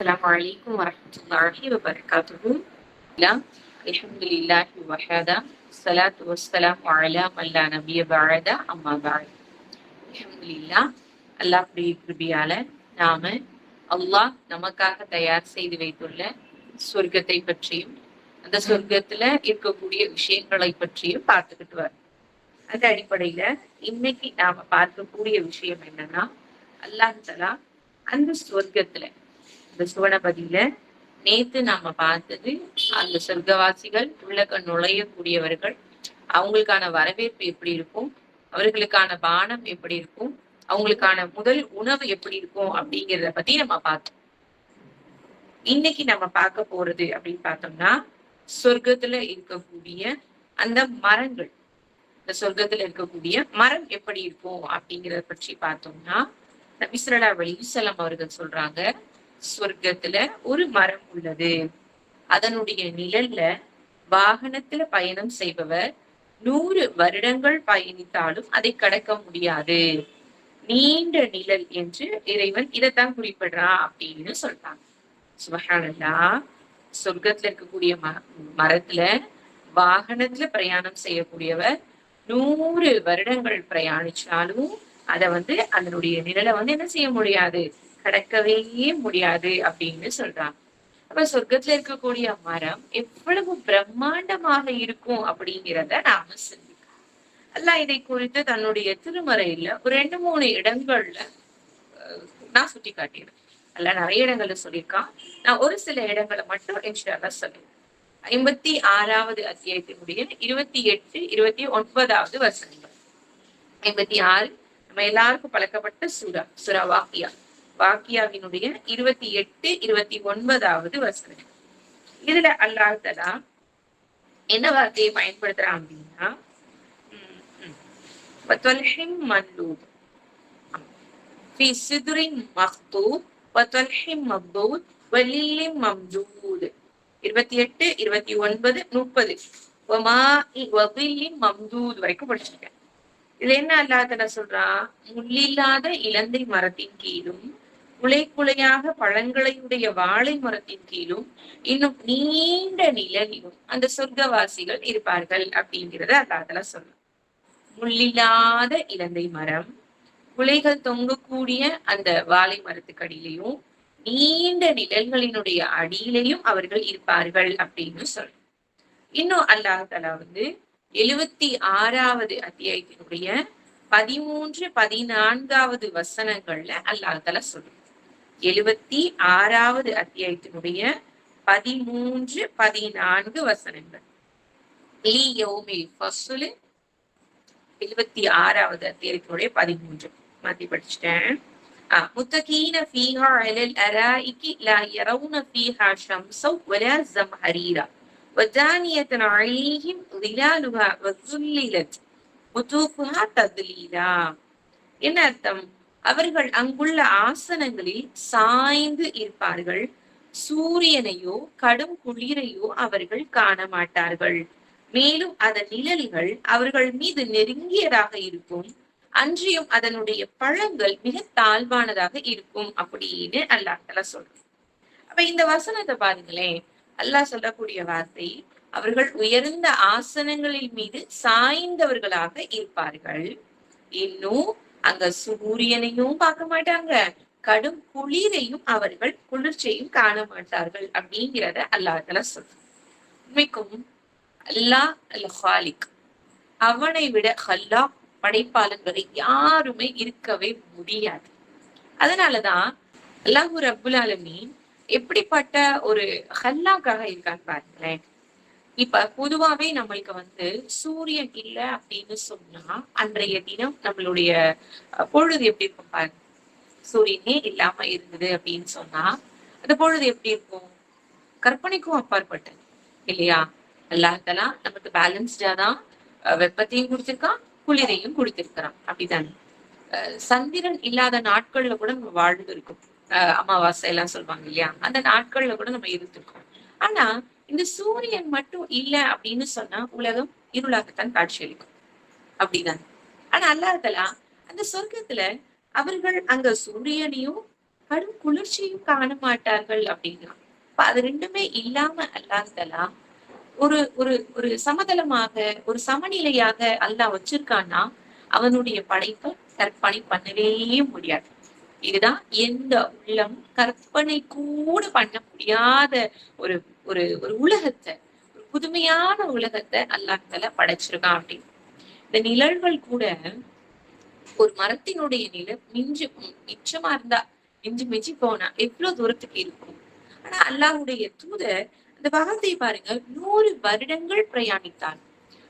السلام عليكم ورحمة الله وبركاته. لا الحمد لله وحده الصلاة والسلام على من لا نبي بعد أما بعد. அல்ஹம்துலில்லாஹ். அல்லாஹ்வுடைய கிருபையால நாம அல்லாஹ் நமக்காக தயார் செய்து வைத்துள்ள சொர்க்கத்தை பற்றியும் அந்த சொர்க்கத்துல இருக்கக்கூடிய விஷயங்களை பற்றியும் பார்த்துக்கிட்டு வரோம். அந்த அடிப்படையில இன்னைக்கு நாம பார்க்கக்கூடிய விஷயம் என்னன்னா, அல்லாஹ் தஆலா அந்த சொர்க்கத்துல இந்த சுவனபதியில நேத்து நாம பார்த்தது அந்த சொர்க்கவாசிகள் உள்ளக நுழையக்கூடியவர்கள், அவங்களுக்கான வரவேற்பு எப்படி இருக்கும், அவர்களுக்கான பானம் எப்படி இருக்கும், அவங்களுக்கான முதல் உணவு எப்படி இருக்கும் அப்படிங்கிறத பத்தி நம்ம பார்த்தோம். இன்னைக்கு நம்ம பார்க்க போறது அப்படின்னு பார்த்தோம்னா, சொர்க்கத்துல இருக்கக்கூடிய அந்த மரங்கள், இந்த சொர்க்கத்துல இருக்கக்கூடிய மரம் எப்படி இருக்கும் அப்படிங்கிறத பற்றி பார்த்தோம்னா, நபி ஸல்லல்லாஹு அலைஹி வஸல்லம் அவர்கள் சொல்றாங்க, சொர்க்கத்துல ஒரு மரம் உள்ளது. அதனுடைய நிழல்ல வாகனத்துல பயணம் செய்பவர் 100 வருடங்கள் பயணித்தாலும் அதை கடக்க முடியாது. நீண்ட நிழல் என்று இறைவன் இதைத்தான் குறிப்பிடுறான் அப்படின்னு சொல்றாங்க. சுப்ஹானல்லாஹ். சொர்க்கத்துல இருக்கக்கூடிய மரத்துல வாகனத்துல பிரயாணம் செய்யக்கூடியவர் 100 வருடங்கள் பிரயாணிச்சாலும் அத அதனுடைய நிழலை என்ன செய்ய முடியாது, கடக்கவே முடியாது அப்படின்னு சொல்றாங்க. அப்ப சொர்க்கத்துல இருக்கக்கூடிய மரம் எவ்வளவு பிரம்மாண்டமாக இருக்கும் அப்படிங்கிறத நாம சிந்திக்கலாம். அல்லாஹ் இதை குறித்து தன்னுடைய திருமறையில ஒரு 2-3 இடங்கள்ல நான் சுட்டி காட்டினேன். அல்லாஹ் நிறைய இடங்கள்ல சொல்லியிருக்கான். நான் ஒரு சில இடங்களை மட்டும் இன்ஷா அல்லாஹ் சொல்லுவேன். 56வது அத்தியாயத்தினுடைய 28, 29வது வசனங்கள். 56 நம்ம எல்லாருக்கும் பழக்கப்பட்ட சூரா வாக்கியாவினுடைய 28, 29வது வசனம். இதுல அல்லாஹ் தஆலா என்ன வார்த்தையை பயன்படுத்துறான் அப்படின்னா, வத்வல்ஹிம் மன்லூத் ஃபீ சித்ரின் மக்தூத் வத்வல்ஹிம் மக்தூத் வலில்லிம் மம்தூத். 28, 29, 30 வமாஇ வதில்லிம் மம்தூத் வரைக்கும் படிச்சிருக்கேன். இதுல என்ன அல்லாஹ் தஆலா சொல்றான், முள்ளில்லாத இலந்தை மரத்தின் கீழும் குலையாக பழங்களையுடைய வாழை மரத்தின் கீழும் இன்னும் நீண்ட நிழலிலும் அந்த சொர்க்கவாசிகள் இருப்பார்கள் அப்படிங்கிறத அல்லாஹ் தஆலா சொல்றான். முள்ளில்லாத இலந்தை மரம், குலைகள் தொங்கக்கூடிய அந்த வாழை மரத்துக்கு அடியிலையும் நீண்ட நிழல்களினுடைய அடியிலையும் அவர்கள் இருப்பார்கள் அப்படின்னு சொல்றான். இன்னும் அல்லாஹ் தஆலா 76வது அத்தியாயத்தினுடைய 13, 14வது வசனங்கள்ல அல்லாஹ் தஆலா சொல்றான். 76வது அத்தியாயத்தினுடைய 13, 14 வசனங்கள். லி யௌமில் ஃபஸ்ல் 76வது அத்தியாயத்தினுடைய 13 மாத்தி படிச்சிட்டேன். முத்தகீன ஃபீஹா அலல் அராயிகி லா யரவுன ஃபீஹா ஷம்ஸ வலா ஸம்ஹரீரா வதானியத்தன் அலைஹிம் ظிலாலுஹா வஸுல்லிலத் குதூஃபுஹா தத்லீலா. என்ன அர்த்தம்? அவர்கள் அங்குள்ள ஆசனங்களில் சாய்ந்து இருப்பார்கள். சூரியனையோ கடும் குளிரையோ அவர்கள் காண மாட்டார்கள். மேலும் அதன் நிழல்கள் அவர்கள் மீது நெருங்கியதாக இருக்கும். அன்றியும் அதனுடைய பழங்கள் மிக தாழ்வானதாக இருக்கும் அப்படின்னு அல்லாஹ் தஆலா சொல்றான். அப்ப இந்த வசனத்தை பாருங்களேன். அல்லாஹ் சொல்லக்கூடிய வார்த்தை, அவர்கள் உயர்ந்த ஆசனங்களின் மீது சாய்ந்தவர்களாக இருப்பார்கள். இன்னும் அங்க சூரியனையும் பார்க்க மாட்டாங்க, கடும் குளிரையும் அவர்கள் குளிர்ச்சியையும் காண மாட்டார்கள் அப்படிங்கிறத அல்லாஹ் தஆலா சொல்றான். உண்மைக்கும் அல்லாஹ் அல் ஹாலிக், அவனை விட ஹல்லாக் படைப்பாளர்களை யாருமே இருக்கவே முடியாது. அதனாலதான் அல்லாஹ் ரப்புல் ஆலமீன் எப்படிப்பட்ட ஒரு ஹல்லாக்காக இருக்கான்னு பாருங்களேன். இப்ப பொதுவாவே நம்மளுக்கு சூரியன் இல்ல அப்படின்னு சொன்னா அன்றைய தினம் நம்மளுடைய பொழுது எப்படி இருக்கும் பாருங்க. சூரியனே இல்லாம இருந்தது அப்படின்னு சொன்னா அந்த பொழுது எப்படி இருக்கும்? கற்பனைக்கும் அப்பாற்பட்டது இல்லையா? அல்லாஹ் தஆலா நமக்கு பேலன்ஸ்டா தான் வெப்பத்தையும் கொடுத்திருக்கான், குளிரையும் கொடுத்திருக்கிறான். அப்படித்தானே? சந்திரன் இல்லாத நாட்கள்ல கூட நம்ம வாழ்ந்து இருக்கோம். அமாவாசை எல்லாம் சொல்லுவாங்க இல்லையா? அந்த நாட்கள்ல கூட நம்ம இருந்திருக்கோம். ஆனா இந்த சூரியன் மட்டும் இல்ல அப்படின்னு சொன்னா உலகம் இருளாகத்தான் காட்சியளிக்கும். அப்படிதான். ஆனா அல்லாஹ் தஆலா அந்த சொர்க்கத்துல அவர்கள் அங்க சூரியனையும் கடும் குளிர்ச்சியும் காண மாட்டார்கள் அப்படின்னா, அது ரெண்டுமே இல்லாம அல்லாஹ் ஒரு ஒரு ஒரு சமதளமாக ஒரு சமநிலையாக அல்லாஹ் வச்சிருக்கான்னா அவனுடைய படைப்பை கற்பனை பண்ணவே முடியாது. இதுதான் எந்த உள்ளம் கற்பனை கூட பண்ண முடியாத ஒரு ஒரு ஒரு உலகத்தை, ஒரு புதுமையான உலகத்தை அல்லாஹ் படைச்சிருக்கான் அப்படின்னு. இந்த நிழல்கள் கூட ஒரு மரத்தினுடைய நிழல் மிச்சமா இருந்தா மிஞ்சி மிஞ்சி போனா எவ்வளவு தூரத்துக்கு இருக்கும். ஆனா அல்லாஹ்வுடைய தூதர் அந்த வார்த்தையை பாருங்க, 100 வருடங்கள் பிரயாணித்தார்.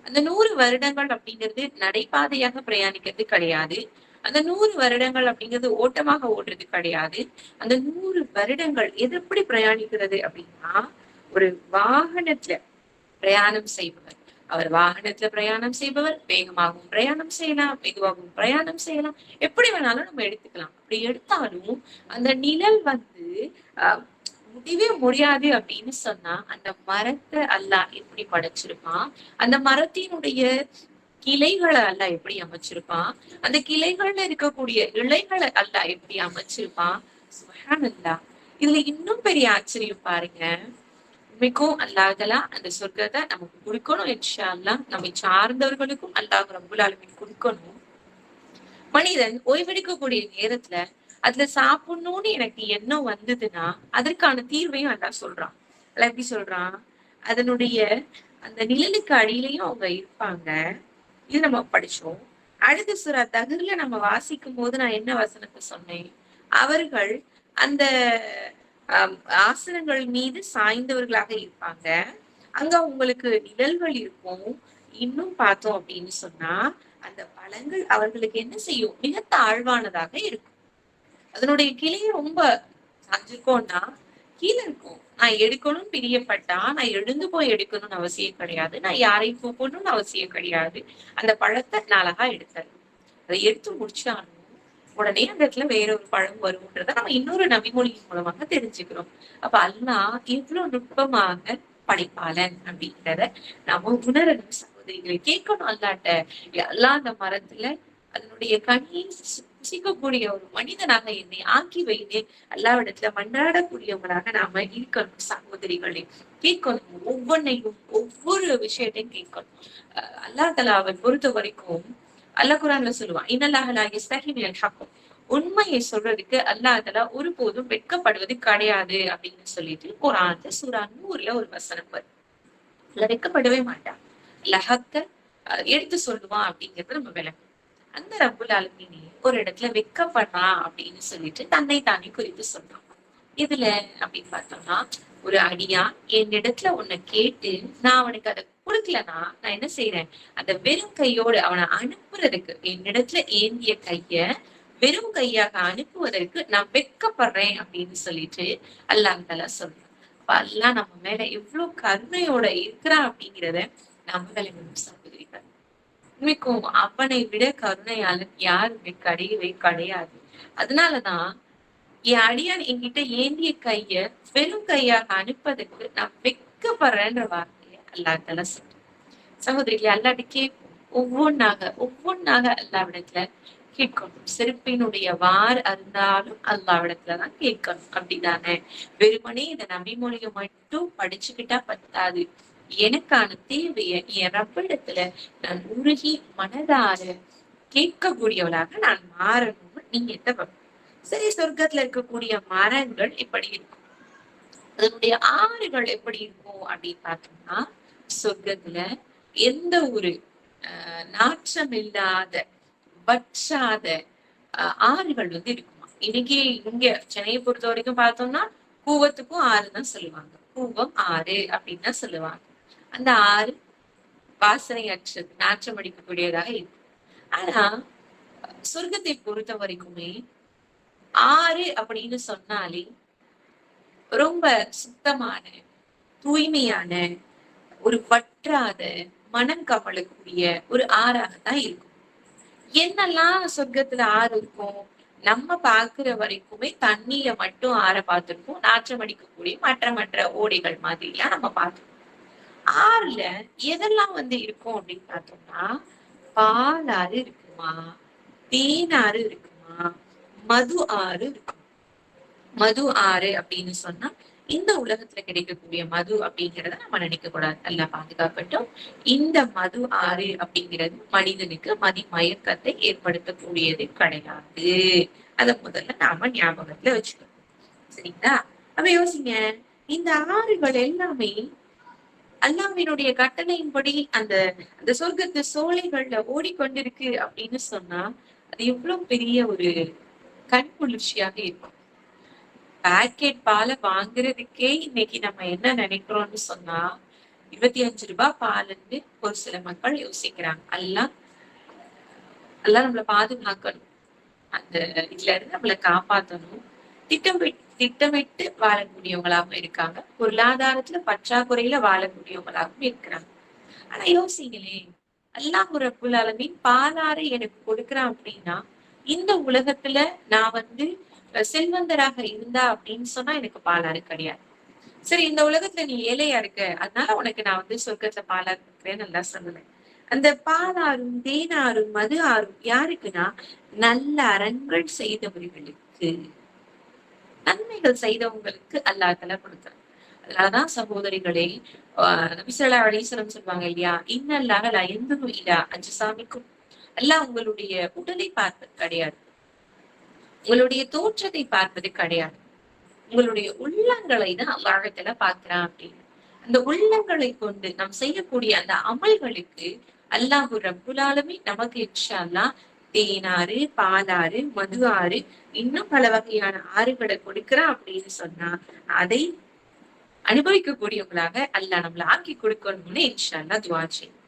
அந்த 100 வருடங்கள் அப்படிங்கிறது நடைபாதையாக பிரயாணிக்கிறது கிடையாது. அந்த 100 வருடங்கள் அப்படிங்கிறது ஓட்டமாக ஓடுறது கிடையாது. அந்த 100 வருடங்கள் எது எப்படி பிரயாணிக்கிறது அப்படின்னா, ஒரு வாகனத்துல பிரயாணம் செய்பவர். அவர் வாகனத்துல பிரயாணம் செய்பவர் வேகமாகவும் பிரயாணம் செய்யலாம், மெதுவாகவும் பிரயாணம் செய்யலாம். எப்படி வேணாலும் நம்ம எடுத்துக்கலாம். அப்படி எடுத்தாலும் அந்த நிழல் வந்து அஹ் முடியவே முடியாது அப்படின்னு சொன்னா அந்த மரத்தை அல்லாஹ் எப்படி படைச்சிருப்பான், அந்த மரத்தினுடைய கிளைகளை அல்லாஹ் எப்படி அமைச்சிருப்பான், அந்த கிளைகள்ல இருக்கக்கூடிய இலைகளை அல்லாஹ் எப்படி அமைச்சிருப்பான். சுப்ஹானல்லாஹ். இதுல இன்னும் பெரிய ஆச்சரியம் பாருங்க. உண்மைக்கும் அல்லாஹ்தலா அந்த சொர்க்கத்தை நமக்கு கொடுக்கணும். இன்ஷா அல்லாஹ் நம்மை சார்ந்தவர்களுக்கும் அல்லாஹ் ரப்புல் ஆலமீன் கொடுக்கணும். மனிதன் ஓய்வெடுக்கக்கூடிய நேரத்துல அதுல சாப்பிடணும்னு எனக்கு எண்ணம் வந்ததுன்னா அதற்கான தீர்வையும் அல்லாஹ் சொல்றான். அல்ல எப்படி சொல்றான், அதனுடைய அந்த நிழலுக்கு அடியிலையும் அவங்க இருப்பாங்க. இது நம்ம படிச்சோம். அடுத்த சூரா தஹ்ர்ல நம்ம வாசிக்கும் போது நான் என்ன வசனத்தை சொன்னேன், அவர்கள் அந்த ஆசனங்கள் மீது சாய்ந்தவர்களாக இருப்பாங்க. அங்க உங்களுக்கு நிழல்கள் இருக்கும். இன்னும் பார்த்தோம் அப்படின்னு சொன்னா அந்த பழங்கள் அவர்களுக்கு என்ன செய்யும், மிக தாழ்வானதாக இருக்கும். அதனுடைய கிளை ரொம்ப சாஞ்சிருக்கோம்னா கீழே இருக்கும். நான் எடுக்கணும்னு பிரியப்பட்டா நான் எழுந்து போய் எடுக்கணும்னு அவசியம் கிடையாது. நான் யாரையும் கூப்பிடணும்னு அவசியம் கிடையாது. அந்த பழத்தை நான் அழகா எடுத்தேன். அதை எடுத்து முடிச்சாலும் உடனே அந்த இடத்துல வேற ஒரு பழம் வரும்ன்றத நம்ம இன்னொரு நபிமொழியின் மூலமாக தெரிஞ்சுக்கிறோம். அப்ப அல்லாஹ் எவ்வளவு நுட்பமாக படைப்பாளன் அப்படின்றத நம்ம உணரணும். சகோதரிகளை கேட்கணும் அல்லாட்ட. அல்லாஹ் அந்த மரத்துல அதனுடைய கனியை ருசிக்கக்கூடிய ஒரு மனிதனாக என்னை ஆக்கி வைத்து அல்லாவிடத்துல மன்றாடக்கூடியவங்களாக நாம இருக்கணும். சகோதரிகளை கேட்கணும். ஒவ்வொன்னையும் ஒவ்வொரு விஷயத்தையும் கேட்கணும். அல்லாஹ் தஆலாவை பொறுத்த வரைக்கும் அல்லாஹ் குர்ஆன்ல சொல்லுவான், இன்னல்லாஹ லா யஸ்தஹி மினல் ஹக். உண்மையை சொல்றதுக்கு அல்லாஹ் தஆலா ஒருபோதும் வெட்கப்படுவது கிடையாது அப்படின்னு சொல்லிட்டு குர்ஆன்ல சூரா 100ல ஒரு வசனம் வருது. அதுல வெட்கப்படவே மாட்டான். லஹக்க எடுத்து சொல்லுவான் அப்படிங்கறது நம்ம விளக்கம். அந்த ரப்புல் ஆலமீன் ஒரு இடத்துல வெட்கப்படுறான் அப்படின்னு சொல்லிட்டு தன்னை தானே குறித்து சொல்றான். இதுல அப்படின்னு பார்த்தோம்னா, ஒரு அடியா என்னிடத்துல உன்னை கேட்டு நான் அவனுக்கு அதை கொடுக்கலன்னா நான் என்ன செய்யறேன், அந்த வெறும் கையோடு அவனை அனுப்புறதுக்கு என்னிடத்துல ஏந்திய கைய வெறும் கையாக அனுப்புவதற்கு நான் வெட்கப்படுறேன் அப்படின்னு சொல்லிட்டு அல்லாஹ் தஆலா சொல்றான். அப்ப அல்லாஹ் நம்ம மேல எவ்வளவு கருணையோட இருக்கிறான் அப்படிங்கிறத நம்ம விளங்கணும் சகோதரிகள். உண்மைக்கும் அவனை விட கருணையாளன் யாருமே கிடையவே கிடையாது. அதனாலதான் என் அடியான் என்கிட்ட ஏந்திய கைய வெறும் கையாக அனுப்பதற்கு நான் வெட்கப்படுறேன்ற வார்த்தைய அல்லாஹ் தஆலா சொல்றான். சகோதரிகளை அல்லாஹ்ட்ட கேட்கும். ஒவ்வொன்னாக அல்லாஹ்விடத்துல கேட்கணும். செருப்பினுடைய வார் அருந்தாலும் அல்லாஹ்விடத்துலதான் கேட்கணும். அப்படிதானே? வெறுமனே இந்த நபிமொழியை மட்டும் படிச்சுக்கிட்டா பத்தாது. எனக்கான தேவைய என் ரப்பிடத்துல நான் உருகி மனதார கேட்கக்கூடியவளாக நான் மாறணும்னு நீங்க எத்தப்படும். சரி, சொர்க்கத்துல இருக்கக்கூடிய மரங்கள் எப்படி இருக்கும், அதனுடைய ஆறுகள் எப்படி இருக்கும் அப்படின்னு பார்த்தோம்னா, சொர்க்கத்துல எந்த ஒரு நாற்றம் இல்லாத வற்றாத ஆறுகள் வந்து இருக்குமா. இன்னைக்கு இங்க சென்னையை பொறுத்த வரைக்கும் பார்த்தோம்னா கூவத்துக்கும் ஆறுதான் சொல்லுவாங்க. கூவம் ஆறு அப்படின்னு தான் சொல்லுவாங்க. அந்த ஆறு வாசனையற்றது, நாற்றம் அடிக்கக்கூடியதாக இருக்கும். ஆனா சொர்க்கத்தை பொறுத்த வரைக்குமே ஆறு அப்படின்னு சொன்னாலே ரொம்ப சுத்தமான, தூய்மையான, ஒரு வற்றாத, மனம் கமழக்கூடிய ஒரு ஆறாகத்தான் இருக்கும். என்னெல்லாம் சொர்க்கத்துல ஆறு இருக்கும், நம்ம பாக்குற வரைக்குமே தண்ணியில மட்டும் ஆற பார்த்திருப்போம். நாற்றம் அடிக்கக்கூடிய மற்ற ஓடைகள் மாதிரி எல்லாம் நம்ம பார்த்திருப்போம். ஆறுல எதெல்லாம் வந்து இருக்கும் அப்படின்னு பார்த்தோம்னா, பாலாறு இருக்குமா, தேனாறு இருக்குமா, மது ஆறு இருக்குமா. மது ஆறு அப்படின்னு சொன்னா இந்த உலகத்துல கிடைக்கக்கூடிய மது அப்படிங்கிறத நம்ம நினைக்க கூடாது. நல்லா பாதுகாக்கட்டும். இந்த மது ஆறு அப்படிங்கிறது மனிதனுக்கு மதி மயக்கத்தை ஏற்படுத்தக்கூடியது கிடையாது. அத முதல்ல நாம ஞாபகத்துல வச்சுக்கணும். சரிங்களா? அப்ப யோசிங்க, இந்த ஆறுகள் எல்லாமே அல்லாஹ்வினுடைய கட்டளையின்படி அந்த அந்த சொர்க்கத்து சோலைகள்ல ஓடிக்கொண்டிருக்கு அப்படின்னு சொன்னா அது எவ்வளவு பெரிய ஒரு கண் குளிர்ச்சியாக இருக்கும். பாக்கெட் பாலை வாங்குறதுக்கே இன்னைக்கு நம்ம என்ன நினைக்கிறோம்னு சொன்னா 25 ரூபாய் பாலுன்னு ஒரு சில மக்கள் யோசிக்கிறாங்க. எல்லாம் எல்லாம் நம்மளை பாதுகாக்கணும், அந்த இதுல இருந்து நம்மளை காப்பாற்றணும். திட்டமிட்டு வாழக்கூடியவங்களாகவும் இருக்காங்க, பொருளாதாரத்துல பற்றாக்குறையில வாழக்கூடியவங்களாகவும் இருக்கிறாங்க. ஆனா யோசிங்களே, அல்லாஹ் ரப்புல் ஆலமீன் பாலாறு எனக்கு கொடுக்குறான் அப்படின்னா இந்த உலகத்துல நான் செல்வந்தராக இருந்தா அப்படின்னு சொன்னா எனக்கு பாலாறு கிடையாது. சரி, இந்த உலகத்துல நீ ஏழையா இருக்க, அதனால உனக்கு நான் சொர்க்கத்துல பாலாறு கொடுக்குறேன்னு நல்லா சொல்லுவேன். அந்த பாலாறும் தேனாரும் மது ஆறும் யாருக்குன்னா நல்ல அறங்கள் செய்தவர்களுக்கு, நன்மைகள் செய்தவங்களுக்கு அல்லாஹ் தஆலா கொடுத்தார். அதனாலதான் சகோதரிகளே, நபி ஸல்லல்லாஹு அலைஹி வஸல்லம் சொல்லுவாங்க இல்லையா, இன்னல்லாஹ லா யன்துரு இலா அஜ்சாமிக்கும், அல்லாஹ் உங்களுடைய உடலை பார்ப்பது கிடையாது, உங்களுடைய தோற்றத்தை பார்ப்பது கிடையாது, உங்களுடைய உள்ளங்களை தான் அல்லாஹ் தஆலா பார்க்கிறான் அப்படின்னு. அந்த உள்ளங்களை கொண்டு நாம் செய்யக்கூடிய அந்த அமல்களுக்கு அல்லாஹ் ரப்புல் ஆலமீன் நமக்கு இன்ஷா அல்லாஹ் தேனாறு, பாலாறு, மது ஆறு, இன்னும் பல வகையான ஆறுகளை கொடுக்கிறான் அப்படின்னு சொன்னா அதை அனுபவிக்கக்கூடியவங்களாக அல்லாஹ் நம்மள ஆக்கி கொடுக்கணும்னு இன்ஷா அல்லாஹ் துஆ செய்யும்.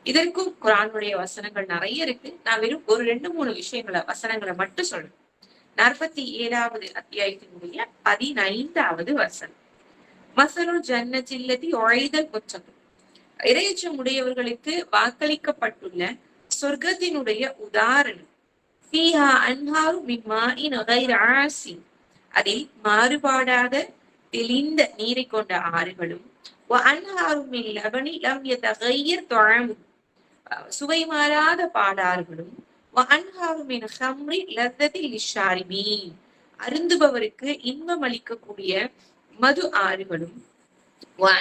இதற்கும் குர்ஆனுடைய வசனங்கள் நிறைய இருக்கு. நான் வெறும் ஒரு 2-3 வசனங்களை மட்டும் சொல்றேன். 47வது அத்தியாயத்தினுடைய 15வது வசனம். மஸலுல் ஜன்னத்தில்லதி உழைதல் முத்தகும், இறையச்சம் உடையவர்களுக்கு வாக்களிக்கப்பட்டுள்ள சொர்க்கத்தினுடைய உதாரணம். ஃபீஹா அன்ஹாரு மின் மாஇன் கைர ஆசின், அதில் மாறுபாடாத தெளிந்த நீரை கொண்ட ஆறுகளும், அன்ஹாரு மின் லபனி லம் யதகய்யர் தொஅமுஹு, சுவை மாறாத பாலாறுகளும், அன்ஹாரு மின் ஹம்ரி லஸ்ஸத்தில் லிஷாரிபீன், அருந்துபவருக்கு இன்பம் அளிக்கக்கூடிய மது ஆறுகளும்,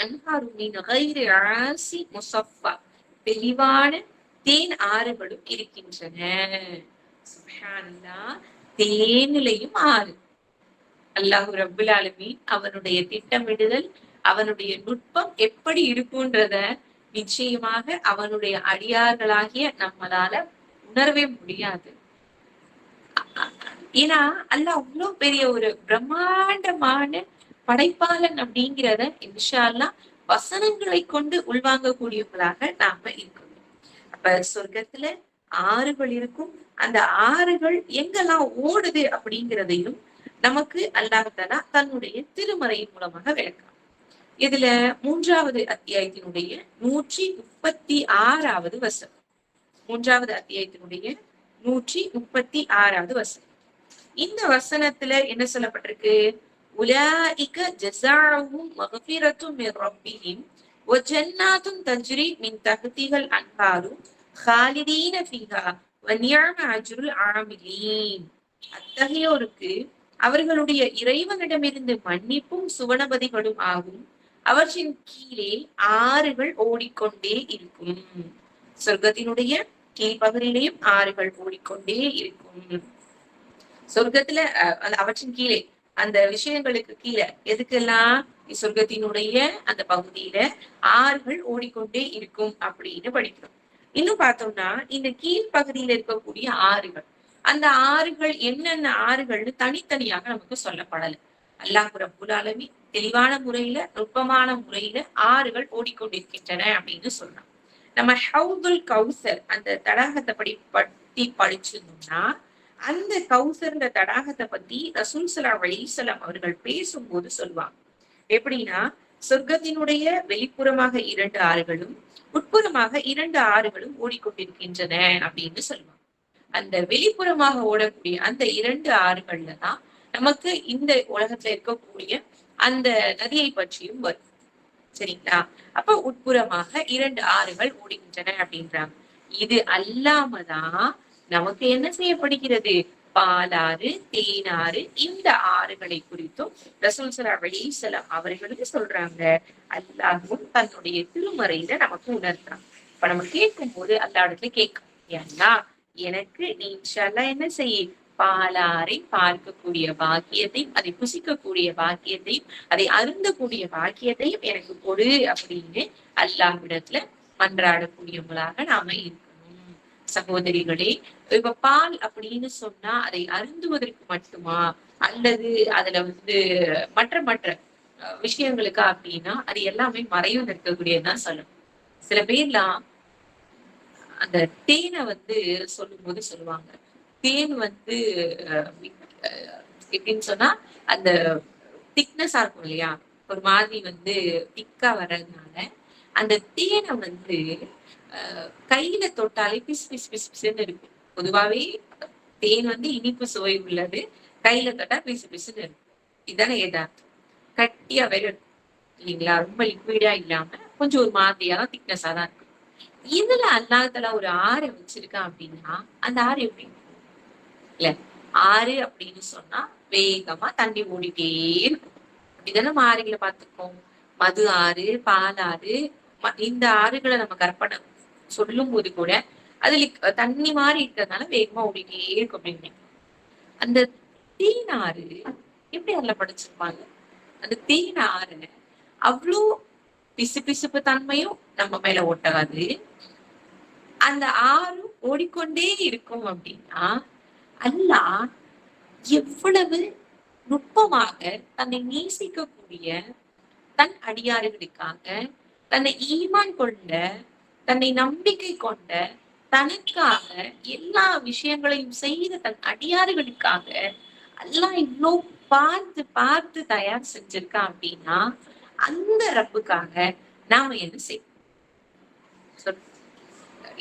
அன்ஹாரு மின் கைரி ஆசி முஸஃபா, தெளிவான தேன் ஆறுகளும் இருக்கின்றன. சுப்ஹானல்லாஹ், தேனிலையும் ஆறு. அல்லாஹு ரப்புல் ஆலமீன் அவனுடைய திட்டமிடுதல், அவனுடைய நுட்பம் எப்படி இருக்குன்றத நிச்சயமாக அவனுடைய அடியார்களாகிய நம்மளால உணரவே முடியாது. ஏன்னா அல்லாஹ் அவ்வளவு பெரிய ஒரு பிரம்மாண்டமான படைப்பாளன் அப்படிங்கிறத இன்ஷா அல்லாஹ் வசனங்களை கொண்டு உள்வாங்கக்கூடியவங்களாக நாம இருக்கணும். அப்ப சொர்க்கத்துல ஆறுகள் இருக்கும். அந்த ஆறுகள் எங்கெல்லாம் ஓடுது அப்படிங்கிறதையும் நமக்கு அல்லாஹ் தஆலா தன்னுடைய திருமறையின் மூலமாக விளக்கலாம். இதுல 3வது அத்தியாயத்தினுடைய 136வது வசனம். 3வது அத்தியாயத்தினுடைய 136வது வசனம். இந்த வசனத்துல என்ன சொல்லப்பட்டிருக்கு? உலாயிக ஜஸாஉஹும் மக்ஃபிரத்தும் மின் ரப்பிஹிம் வ ஜன்னாத்துன் தஜ்ரி மின் தஹ்திஹல் அன்ஹாரு ஹாலிதீன ஃபீஹா வ நிஅம அஜ்ருல் ஆமிலீன். அத்தகையோருக்கு அவர்களுடைய இறைவனிடமிருந்து மன்னிப்பும் சுவனபதிகளும் ஆகும். அவற்றின் கீழே ஆறுகள் ஓடிக்கொண்டே இருக்கும். சொர்க்கத்தினுடைய கீழ்ப்பகுதியிலையும் ஆறுகள் ஓடிக்கொண்டே இருக்கும். சொர்க்கத்துல அவற்றின் கீழே, அந்த விஷயங்களுக்கு கீழே எதுக்கெல்லாம் சொர்க்கத்தினுடைய அந்த பகுதியில ஆறுகள் ஓடிக்கொண்டே இருக்கும் அப்படின்னு படிக்கிறோம். இன்னும் பார்த்தோம்னா இந்த கீழ்ப்பகுதியில இருக்கக்கூடிய ஆறுகள், அந்த ஆறுகள் என்னென்ன ஆறுகள்னு தனித்தனியாக நமக்கு சொல்லப்படல. அல்லாஹ் ரப்புல் ஆலமீன் தெளிவான முறையில, நுட்பமான முறையில ஆறுகள் ஓடிக்கொண்டிருக்கின்றன அப்படின்னு சொல்றான். நம்ம ஹவுதுல் கௌசர் அந்த தடாகத்தை பத்தி படிச்சிருந்தோம்னா, அந்த கௌசர்ன்ற தடாகத்தை பத்தி ரசூல் ஸல்லல்லாஹு அலைஹி வஸல்லம் அவர்கள் பேசும்போது சொல்லுவாங்க. எப்படின்னா, சொர்க்கத்தினுடைய வெளிப்புறமாக 2 ஆறுகளும் உட்புறமாக 2 ஆறுகளும் ஓடிக்கொண்டிருக்கின்றன அப்படின்னு சொல்லுவாங்க. அந்த வெளிப்புறமாக ஓடக்கூடிய அந்த 2 ஆறுகள்ல தான் நமக்கு இந்த உலகத்துல இருக்கக்கூடிய அந்த நதியை பற்றியும் வரும். சரிங்களா? அப்ப உட்புறமாக 2 ஆறுகள் ஓடுகின்றன அப்படின்றாங்க. இது அல்லாமதான் நமக்கு என்ன செய்யப்படுகிறது? பாலாறு, தேனாறு, இந்த ஆறுகளை குறித்தும் ரசூல் ஸல்லல்லாஹு அலைஹி வஸல்லம் அவர்களும் சொல்றாங்க. அல்லாஹ்வும் தன்னுடைய திருமறையில நமக்கு உணர்த்துறாங்க. இப்ப நம்ம கேட்கும் போது அல்லாஹ் இடத்துல கேட்கும், ஏன்னா எனக்கு நீ இன்ஷா அல்லாஹ் என்ன செய், பாலாரை பார்க்கக்கூடிய பாக்கியத்தையும், அதை புசிக்கக்கூடிய பாக்கியத்தையும், அதை அருந்தக்கூடிய பாக்கியத்தையும் எனக்கு கொடு அப்படின்னு அல்லாஹ்விடத்துல மன்றாடக்கூடியவங்களாக நாம இருக்கணும். சகோதரிகளே, இப்ப பால் அப்படின்னு சொன்னா அதை அருந்துவதற்கு மட்டுமா, அல்லது அதுல மற்ற மற்ற விஷயங்களுக்கு அப்படின்னா அது எல்லாமே மறைவு நிற்கக்கூடியதுதான் சொல்லணும். சில பேர்லாம் அந்த தேனை சொல்லும் போது சொல்லுவாங்க, தேன் எப்படின்னு சொன்னா அந்த திக்னஸா இருக்கும் இல்லையா, ஒரு மாதிரி திக்கா வர்றதுனால அந்த தேனை கையில தொட்டாலே பிஸ் பிஸ் பிஸ் பிஸ்ன்னு இருக்கும். பொதுவாவே தேன் இனிப்பு சுவை உள்ளது, கையில தொட்டா பிசு பிசுன்னு இருக்கும். இதுதானே ஏதார்த்தம். கட்டியா வேற இருக்கும் இல்லைங்களா, ரொம்ப லிக்விடா இல்லாம கொஞ்சம் ஒரு மாதிரியா தான் திக்னஸா தான் இருக்கும். இதுல அல்லாஹ்தாலா ஒரு ஆறை வச்சிருக்கான் அப்படின்னா அந்த ஆறு எப்படி இல்ல, ஆறு அப்படின்னு சொன்னா வேகமா தண்ணி ஓடிட்டே இருக்கும். அப்படிதானே நம்ம ஆறுகளை பார்த்துக்கோம். மது ஆறு, பால் ஆறு, இந்த ஆறுகளை நம்ம கற்பனை சொல்லும் போது கூட அதுல தண்ணி மாதிரி இருக்கிறதுனால வேகமா ஓடிட்டே இருக்கும் அப்படின்னு. அந்த தேனாறு எப்படி அதுல படைச்சிருப்பாங்க, அந்த தேனாறு அவ்வளோ பிசு பிசுப்பு தன்மையும் நம்ம மேல ஓட்டாது, அந்த ஆறு ஓடிக்கொண்டே இருக்கும் அப்படின்னா அல்லாஹ் எவ்வளவு நுட்பமாக தன்னை நேசிக்கக்கூடிய தன் அடியாறுகளுக்காக, தன்னை ஈமான் கொண்ட, தன்னை நம்பிக்கை கொண்ட, தனக்காக எல்லா விஷயங்களையும் செய்த தன் அடியாறுகளுக்காக அல்லாஹ் இவ்வளோ பார்த்து பார்த்து தயார் செஞ்சிருக்கான் அப்படின்னா அந்த ரப்புக்காக நாம என்ன செய்யணும்?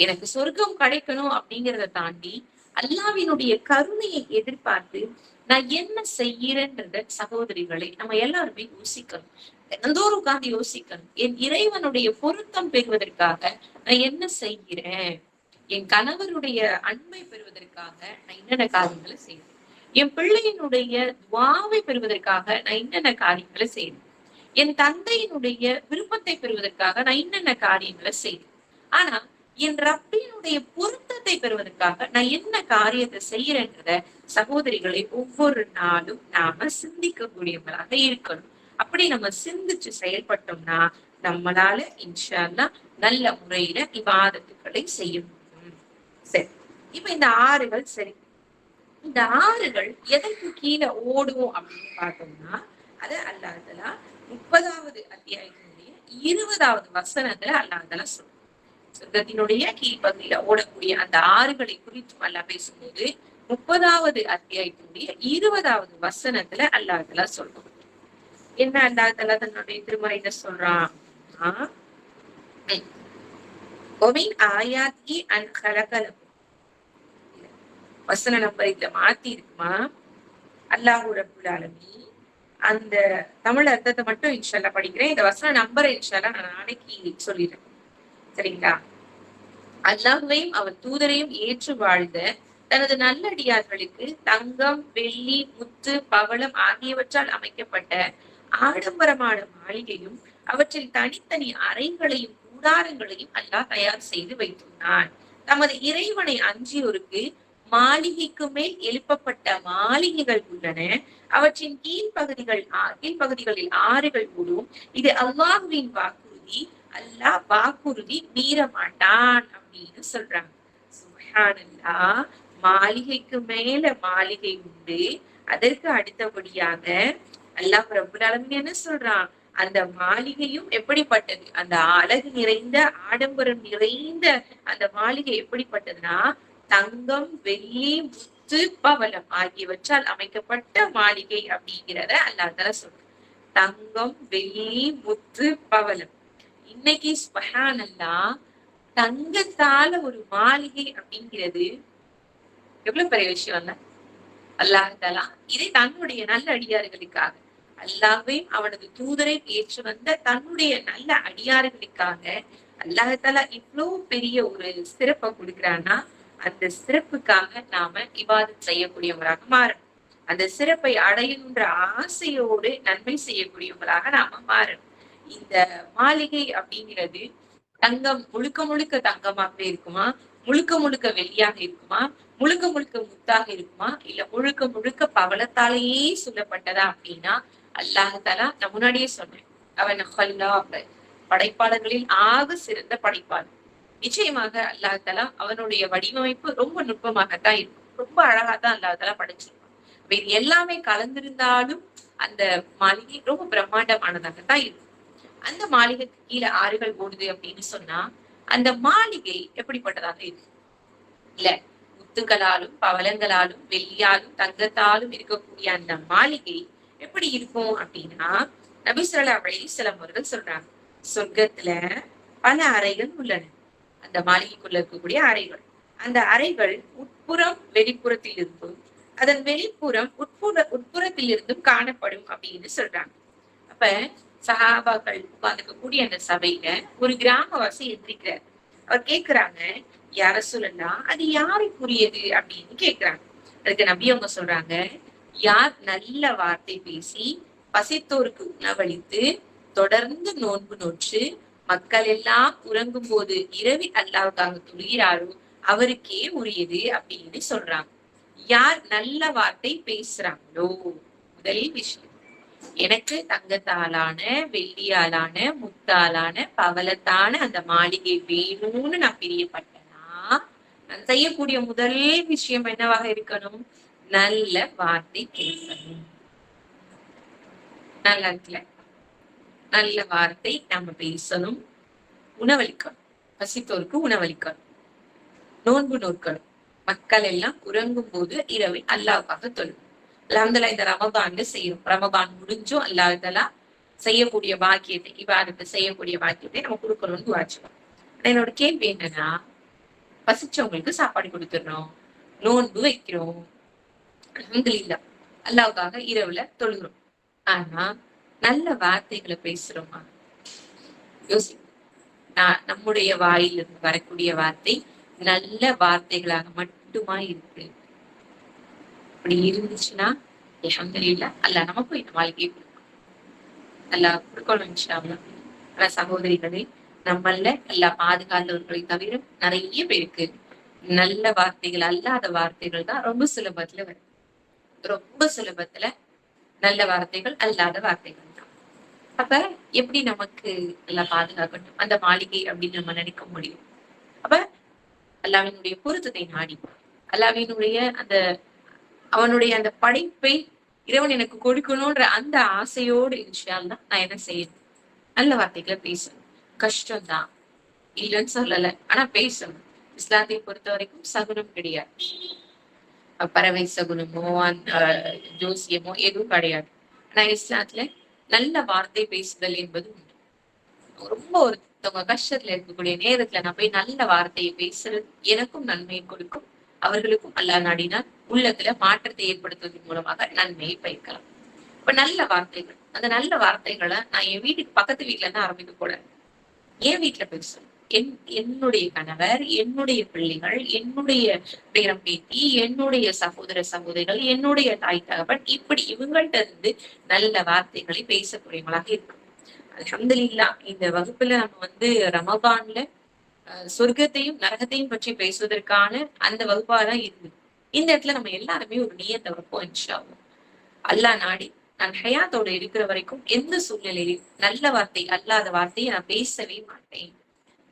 எனக்கு சொர்க்கம் கிடைக்கணும் அப்படிங்கிறத தாண்டி அல்லாஹ்வினுடைய கருணையை எதிர்பார்த்து நான் என்ன செய்யறேன்றத சகோதரிகளை நம்ம எல்லாருமே யோசிக்கணும். தினந்தோறும் உட்கார்ந்து யோசிக்கணும். என் இறைவனுடைய பொருத்தம் பெறுவதற்காக நான் என்ன செய்கிறேன், என் கணவருடைய அன்பை பெறுவதற்காக நான் என்னென்ன காரியங்களை செய்யறேன், என் பிள்ளையினுடைய துவாவை பெறுவதற்காக நான் என்னென்ன காரியங்களை செய்யறேன், என் தந்தையினுடைய விருப்பத்தை பெறுவதற்காக நான் என்னென்ன காரியங்களை செய்யறேன். ஆனா என் ரப்பினுடைய பொருத்தத்தை பெறுவதற்காக நான் என்ன காரியத்தை செய்யறேன்றத சகோதரிகளை ஒவ்வொரு நாளும் நாம சிந்திக்கக்கூடியவங்களாக இருக்கணும். அப்படி நம்ம சிந்திச்சு செயல்பட்டோம்னா நம்மளால இன்ஷா அல்லாஹ் நல்ல முறையில இபாதத்துக்களை செய்ய முடியும். சரி, இப்ப இந்த ஆறுகள் சரி, இந்த ஆறுகள் எதற்கு கீழே ஓடும் அப்படின்னு பார்த்தோம்னா அது அல்லாஹ் தஆலா 30வது அத்தியாயத்தினுடைய 20வது வசனத்துல அல்லாஹ் தஆலா சொல்றான். சொர்க்கத்தினுடைய கீழ்ப்பகுதியில ஓடக்கூடிய அந்த ஆறுகளை குறித்து அல்லாஹ் பேசும்போது 30வது அத்தியாயத்தினுடைய 20வது வசனத்துல அல்லாஹ் தஆலா சொல்றான். என்ன அல்லாஹ் தஆலா தன்னுடைய திருமறையில சொல்றான்? வசன நம்பர் இதுல மாத்தி இருக்குமா? அல்லாஹ் ரப்புல் ஆலமீன் அந்த தமிழ் அர்த்தத்தை மட்டும் இன்ஷா அல்லாஹ் படிக்கிறேன். இந்த வசன நம்பரை இன்ஷா அல்லாஹ் நான் நாளைக்கு சொல்லிடுறேன். சரிங்களா? அல்லாஹ்வையும் அவர் தூதரையும் ஏற்று வாழ்ந்த தனது நல்லடியார்களுக்கு தங்கம், வெள்ளி, முத்து, பவளம் ஆகியவற்றால் அமைக்கப்பட்ட ஆடம்பரமான மாளிகையும் அவற்றில் தனித்தனி அறைகளையும் கூடாரங்களையும் அல்லாஹ் தயார் செய்து வைத்துள்ளான். தமது இறைவனை அஞ்சியோருக்கு மாளிகைக்கு மேல் எழுப்பப்பட்ட மாளிகைகள் உள்ளன. அவற்றின் கீழ்ப்பகுதிகளில் ஆறுகள் ஓடும். இது அல்லாஹ்வின் வாக்குறுதி. அல்லாஹ் வாக்குறுதி மீற மாட்டான் அப்படின்னு சொல்றாங்க. சுப்ஹானல்லாஹ். மாளிகைக்கு மேல மாளிகை உண்டு. அதற்கு அடுத்தபடியாக அல்லாஹ் ரப்புல் ஆலமீன் என்ன சொல்றான்? அந்த மாளிகையும் எப்படிப்பட்டது, அந்த அழகு நிறைந்த ஆடம்பரம் நிறைந்த அந்த மாளிகை எப்படிப்பட்டதுன்னா தங்கம், வெள்ளி, முத்து, பவளம் ஆகியவற்றால் அமைக்கப்பட்ட மாளிகை அப்படிங்கிறத அல்லாஹ் தஆலா சொல்றான். தங்கம், வெள்ளி, முத்து, பவளம். இன்னைக்கு சுப்ஹானல்லாஹ் தங்கத்தால ஒரு மாளிகை அப்படிங்கிறது எவ்வளவு பெரிய விஷயம் இல்ல? அல்லாஹ் தஆலா இதை தன்னுடைய நல்ல அடியார்களுக்காக, அல்லாஹ்வையும் அவனது தூதரை ஏற்று வந்த தன்னுடைய நல்ல அடியார்களுக்காக அல்லாஹ் தஆலா இவ்வளவு பெரிய ஒரு சிறப்பை கொடுக்கிறான்னா அந்த சிறப்புக்காக நாம இபாதத் செய்யக்கூடியவங்களாக மாறணும். அந்த சிறப்பை அடையணுன்ற ஆசையோடு நன்மை செய்யக்கூடியவங்களாக நாம மாறணும். இந்த மாளிகை அப்படிங்கிறது தங்கம் முழுக்க முழுக்க தங்கமாகவே இருக்குமா, முழுக்க முழுக்க வெள்ளியாக இருக்குமா, முழுக்க முழுக்க முத்தாக இருக்குமா, இல்ல முழுக்க முழுக்க பவளத்தாலேயே சொல்லப்பட்டதா அப்படின்னா, அல்லாஹாலா நான் முன்னாடியே சொன்னேன், அவன் படைப்பாளர்களில் ஆக சிறந்த படைப்பாளர். நிச்சயமாக அல்லாஹாலா அவனுடைய வடிவமைப்பு ரொம்ப நுட்பமாகத்தான் இருக்கும். ரொம்ப அழகாத்தான் அல்லாஹாலா படைச்சிருப்பான். வேறு எல்லாமே கலந்திருந்தாலும் அந்த மாளிகை ரொம்ப பிரம்மாண்டமானதாகத்தான் இருக்கும். அந்த மாளிகைக்கு கீழே ஆறுகள் ஓடுது அப்படின்னு சொன்னா அந்த மாளிகை எப்படிப்பட்டதாக இருக்கு? இல்ல முத்துக்களாலும் பவளங்களாலும் வெள்ளியாலும் தங்கத்தாலும் இருக்கக்கூடிய அந்த மாளிகை எப்படி இருக்கும் அப்படின்னா, நபி ஸல்லல்லாஹு அலைஹி வஸல்லம் அவர்கள் சொல்றாங்க, சொர்க்கத்துல பல அறைகள் உள்ளன. அந்த மாளிகைக்குள்ள இருக்கக்கூடிய அறைகள், அந்த அறைகள் உட்புறம் வெளிப்புறத்தில் இருந்தும் அதன் வெளிப்புறம் உட்புறத்தில் இருந்தும் காணப்படும் அப்படின்னு சொல்றாங்க. அப்ப சஹாபாக்கள் உட்கார்ந்துக்கக்கூடிய அந்த சபையில ஒரு கிராமவாசி எந்திரிக்கிறார். அவர் கேக்குறாங்க, யார சொல்லலாம், அது யாருக்குரியது அப்படின்னு கேக்குறாங்க. அதுக்கு நபி அவங்க சொல்றாங்க, யார் நல்ல வார்த்தை பேசி பசித்தோருக்கு உணவளித்து தொடர்ந்து நோன்பு நோற்று மக்கள் எல்லாம் உறங்கும் போது இரவி அல்லாவுக்காக துளிகிறாரோ அவருக்கே உரியது அப்படின்னு சொல்றாங்க. யார் நல்ல வார்த்தை பேசுறாங்களோ, முதல் விஷயம், எனக்கு தங்கத்தாலான வெள்ளியாலான முத்தாலான பவளத்தான அந்த மாளிகை வேணும்னு நான் பிரியப்பட்டேன்னா, நான் செய்யக்கூடிய முதல் விஷயம் என்னவாக இருக்கணும்? நல்ல வார்த்தை பேசணும். நல்லா இருக்குல்ல? நல்ல வார்த்தை நம்ம பேசணும், உணவளிக்கணும், பசித்தோருக்கு உணவளிக்கணும், நோன்பு நோக்கணும், மக்கள் எல்லாம் உறங்கும் போது இரவில் அல்லாஹ்வுக்காக தொழும். அல்ஹம்துலில்லாஹ் இந்த ரமதான்ல செய்யும். ரமதான் முடிஞ்சும் அல்லாஹ் செய்யக்கூடிய பாக்கியத்தை, இபாதத்தை செய்யக்கூடிய பாக்கியத்தை நம்ம கொடுக்கணும்னு துஆச்சுக்கணும். என்னோட கேள்வி என்னன்னா, பசிச்சவங்களுக்கு சாப்பாடு கொடுத்துடணும், நோன்பு வைக்கிறோம், அல்ஹம்துலில்லாஹ் அல்லாஹ்வுக்காக இரவுல தொழுகிறோம். ஆனா நல்ல வார்த்தைகளை பேசுறோமா? யோசி. நம்முடைய வாயிலிருந்து வரக்கூடிய வார்த்தை நல்ல வார்த்தைகளாக மட்டுமா இருக்கு? அப்படி இருந்துச்சுன்னா அல்ஹம்துலில்லாஹ் அல்லாஹ் நமக்கும் இந்த வாழ்க்கையை கொடுக்கும். அல்லாஹ் கொடுக்கணும் இன்ஷா அல்லாஹ். ஆனா சகோதரிகளே, நம்மள அல்லாஹ் பாதுகாத்தவர்களை தவிர நிறைய பேருக்கு நல்ல வார்த்தைகள் அல்லாத வார்த்தைகள் தான் ரொம்ப சுலபத்துல வரும். ரொம்ப சுலபத்துல நல்ல வார்த்தைகள் அல்லாத வார்த்தைகள் தான். அப்ப எப்படி நமக்கு எல்லாம் பாதுகாக்கணும் அந்த மாளிகை அப்படின்னு நம்ம நினைக்க முடியும்? அப்ப அல்லாஹ்வினுடைய பொருத்தத்தை நாடி, அல்லாஹ்வினுடைய அந்த அவனுடைய அந்த படைப்பை இறைவன் எனக்கு கொடுக்கணும்ன்ற அந்த ஆசையோடு இன்ஷா அல்லாஹ் நான் என்ன செய்யணும்? நல்ல வார்த்தைகளை பேசணும். கஷ்டம்தான், இல்லைன்னு சொல்லல, ஆனா பேசணும். இஸ்லாத்தை பொறுத்த வரைக்கும் சகுனம் கிடையாது. பறவை சகுனமோ ஜோசியமோ எதுவும் கிடையாது. ஆனா இஸ்லாத்துல நல்ல வார்த்தை பேசுதல் என்பது உண்டு. ரொம்ப ஒருத்தவங்க கஷ்டத்துல இருக்கக்கூடிய நேரத்துல நான் போய் நல்ல வார்த்தையை பேசுறது எனக்கும் நன்மையை கொடுக்கும், அவர்களுக்கும் அல்லாஹ் நாடினால் உள்ளத்துல மாற்றத்தை ஏற்படுத்துவதன் மூலமாக நன்மையை பயக்கலாம். இப்ப நல்ல வார்த்தைகள், அந்த நல்ல வார்த்தைகளை நான் என் வீட்டுக்கு பக்கத்து வீட்டுல இருந்து ஆரம்பிக்க கூடாது. என் வீட்டுல பேசணும். என்னுடைய கணவர், என்னுடைய பிள்ளைகள், என்னுடைய பேரம் பேத்தி, என்னுடைய சகோதர சகோதரிகள், என்னுடைய தாய் தகப்பன், இப்படி இவங்கள்ட்ட இருந்து நல்ல வார்த்தைகளை பேசக்கூடியவங்களாக இருக்கும். அல்ஹம்துலில்லாஹ் இந்த வகுப்புல நம்ம ரமபான்ல சொர்க்கத்தையும் நரகத்தையும் பற்றி பேசுவதற்கான அந்த வகுப்பாதான் இருந்தது. இந்த இடத்துல நம்ம எல்லாருமே ஒரு நியத்தை வைப்போம் இன்ஷா அல்லாஹ். அல்லாஹ் நாடி நான் ஹயாத்தோட இருக்கிற வரைக்கும் எந்த சூழ்நிலையிலும் நல்ல வார்த்தை அல்லாத வார்த்தையை நான் பேசவே மாட்டேன்,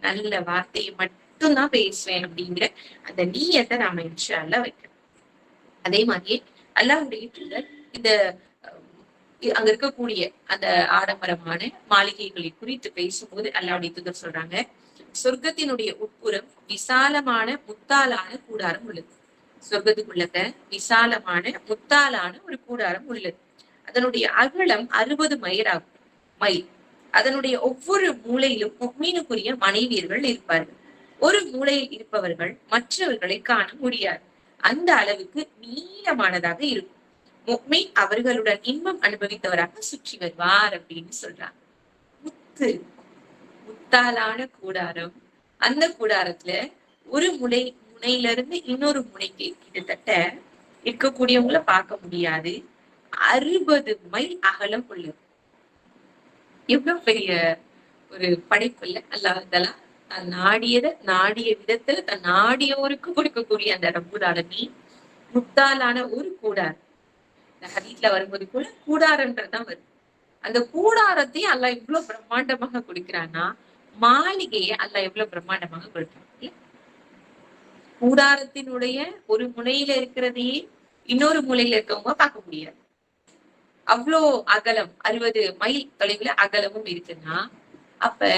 நல்ல வார்த்தையை மட்டும்தான் பேசுவேன் அப்படிங்கிற அந்த நியத்தை நாம இன்ஷா அல்லாஹ் வைக்கணும். அதே மாதிரியே அல்லாஹ்வுடைய தூதர் இந்த அங்க இருக்கக்கூடிய அந்த ஆடம்பரமான மாளிகைகளை குறித்து பேசும்போது அல்லாஹ்வுடைய தூதர் சொல்றாங்க, சொர்க்கத்தினுடைய உட்புறம் விசாலமான முத்தாலான கூடாரம் உள்ளது. சொர்க்கத்துக்குள்ளக்க விசாலமான முத்தாலான ஒரு கூடாரம் உள்ளது. அதனுடைய அகலம் 60 மைல். அதனுடைய ஒவ்வொரு மூலையிலும் முஃமினுக்குரிய மனைவியர்கள் இருப்பார்கள். ஒரு மூலையில் இருப்பவர்கள் மற்றவர்களை காண முடியாது. அந்த அளவுக்கு நீளமானதாக இருக்கும். முஃமின் அவர்களுடன் இன்பம் அனுபவித்தவராக சுற்றி வருவார் அப்படின்னு சொல்றாங்க. முத்தாலான கூடாரம். அந்த கூடாரத்துல ஒரு முனையில இருந்து இன்னொரு முனைக்கு கிட்டத்தட்ட இருக்கக்கூடியவங்கள பார்க்க முடியாது. 60 மைல் அகலம் உள்ளது. எவ்வளவு பெரிய ஒரு படைப்பு இல்ல. அல்லாஹ் தஆலா தான் நாடிய விதத்துல தன் நாடியோருக்கு கொடுக்கக்கூடிய அந்த ரப்புல் ஆலமீன் முத்தாலான ஒரு கூடாரம். இந்த ஹதீஸ்ல வரும்போது கூட கூடாரன்றதுதான் வருது. அந்த கூடாரத்தை அல்லாஹ் இவ்வளவு பிரம்மாண்டமாக கொடுக்கிறான்னா, மாளிகையை அல்லாஹ் எவ்வளவு பிரம்மாண்டமாக கொடுக்கிறான் இல்ல? கூடாரத்தினுடைய ஒரு முனையில இருக்கிறதையே இன்னொரு மூலையில இருக்கவங்க பார்க்க முடியாது. அவ்வளோ அகலம் 60 மைல் தொலைவுல அகலமும் இருக்குன்னா, அப்ப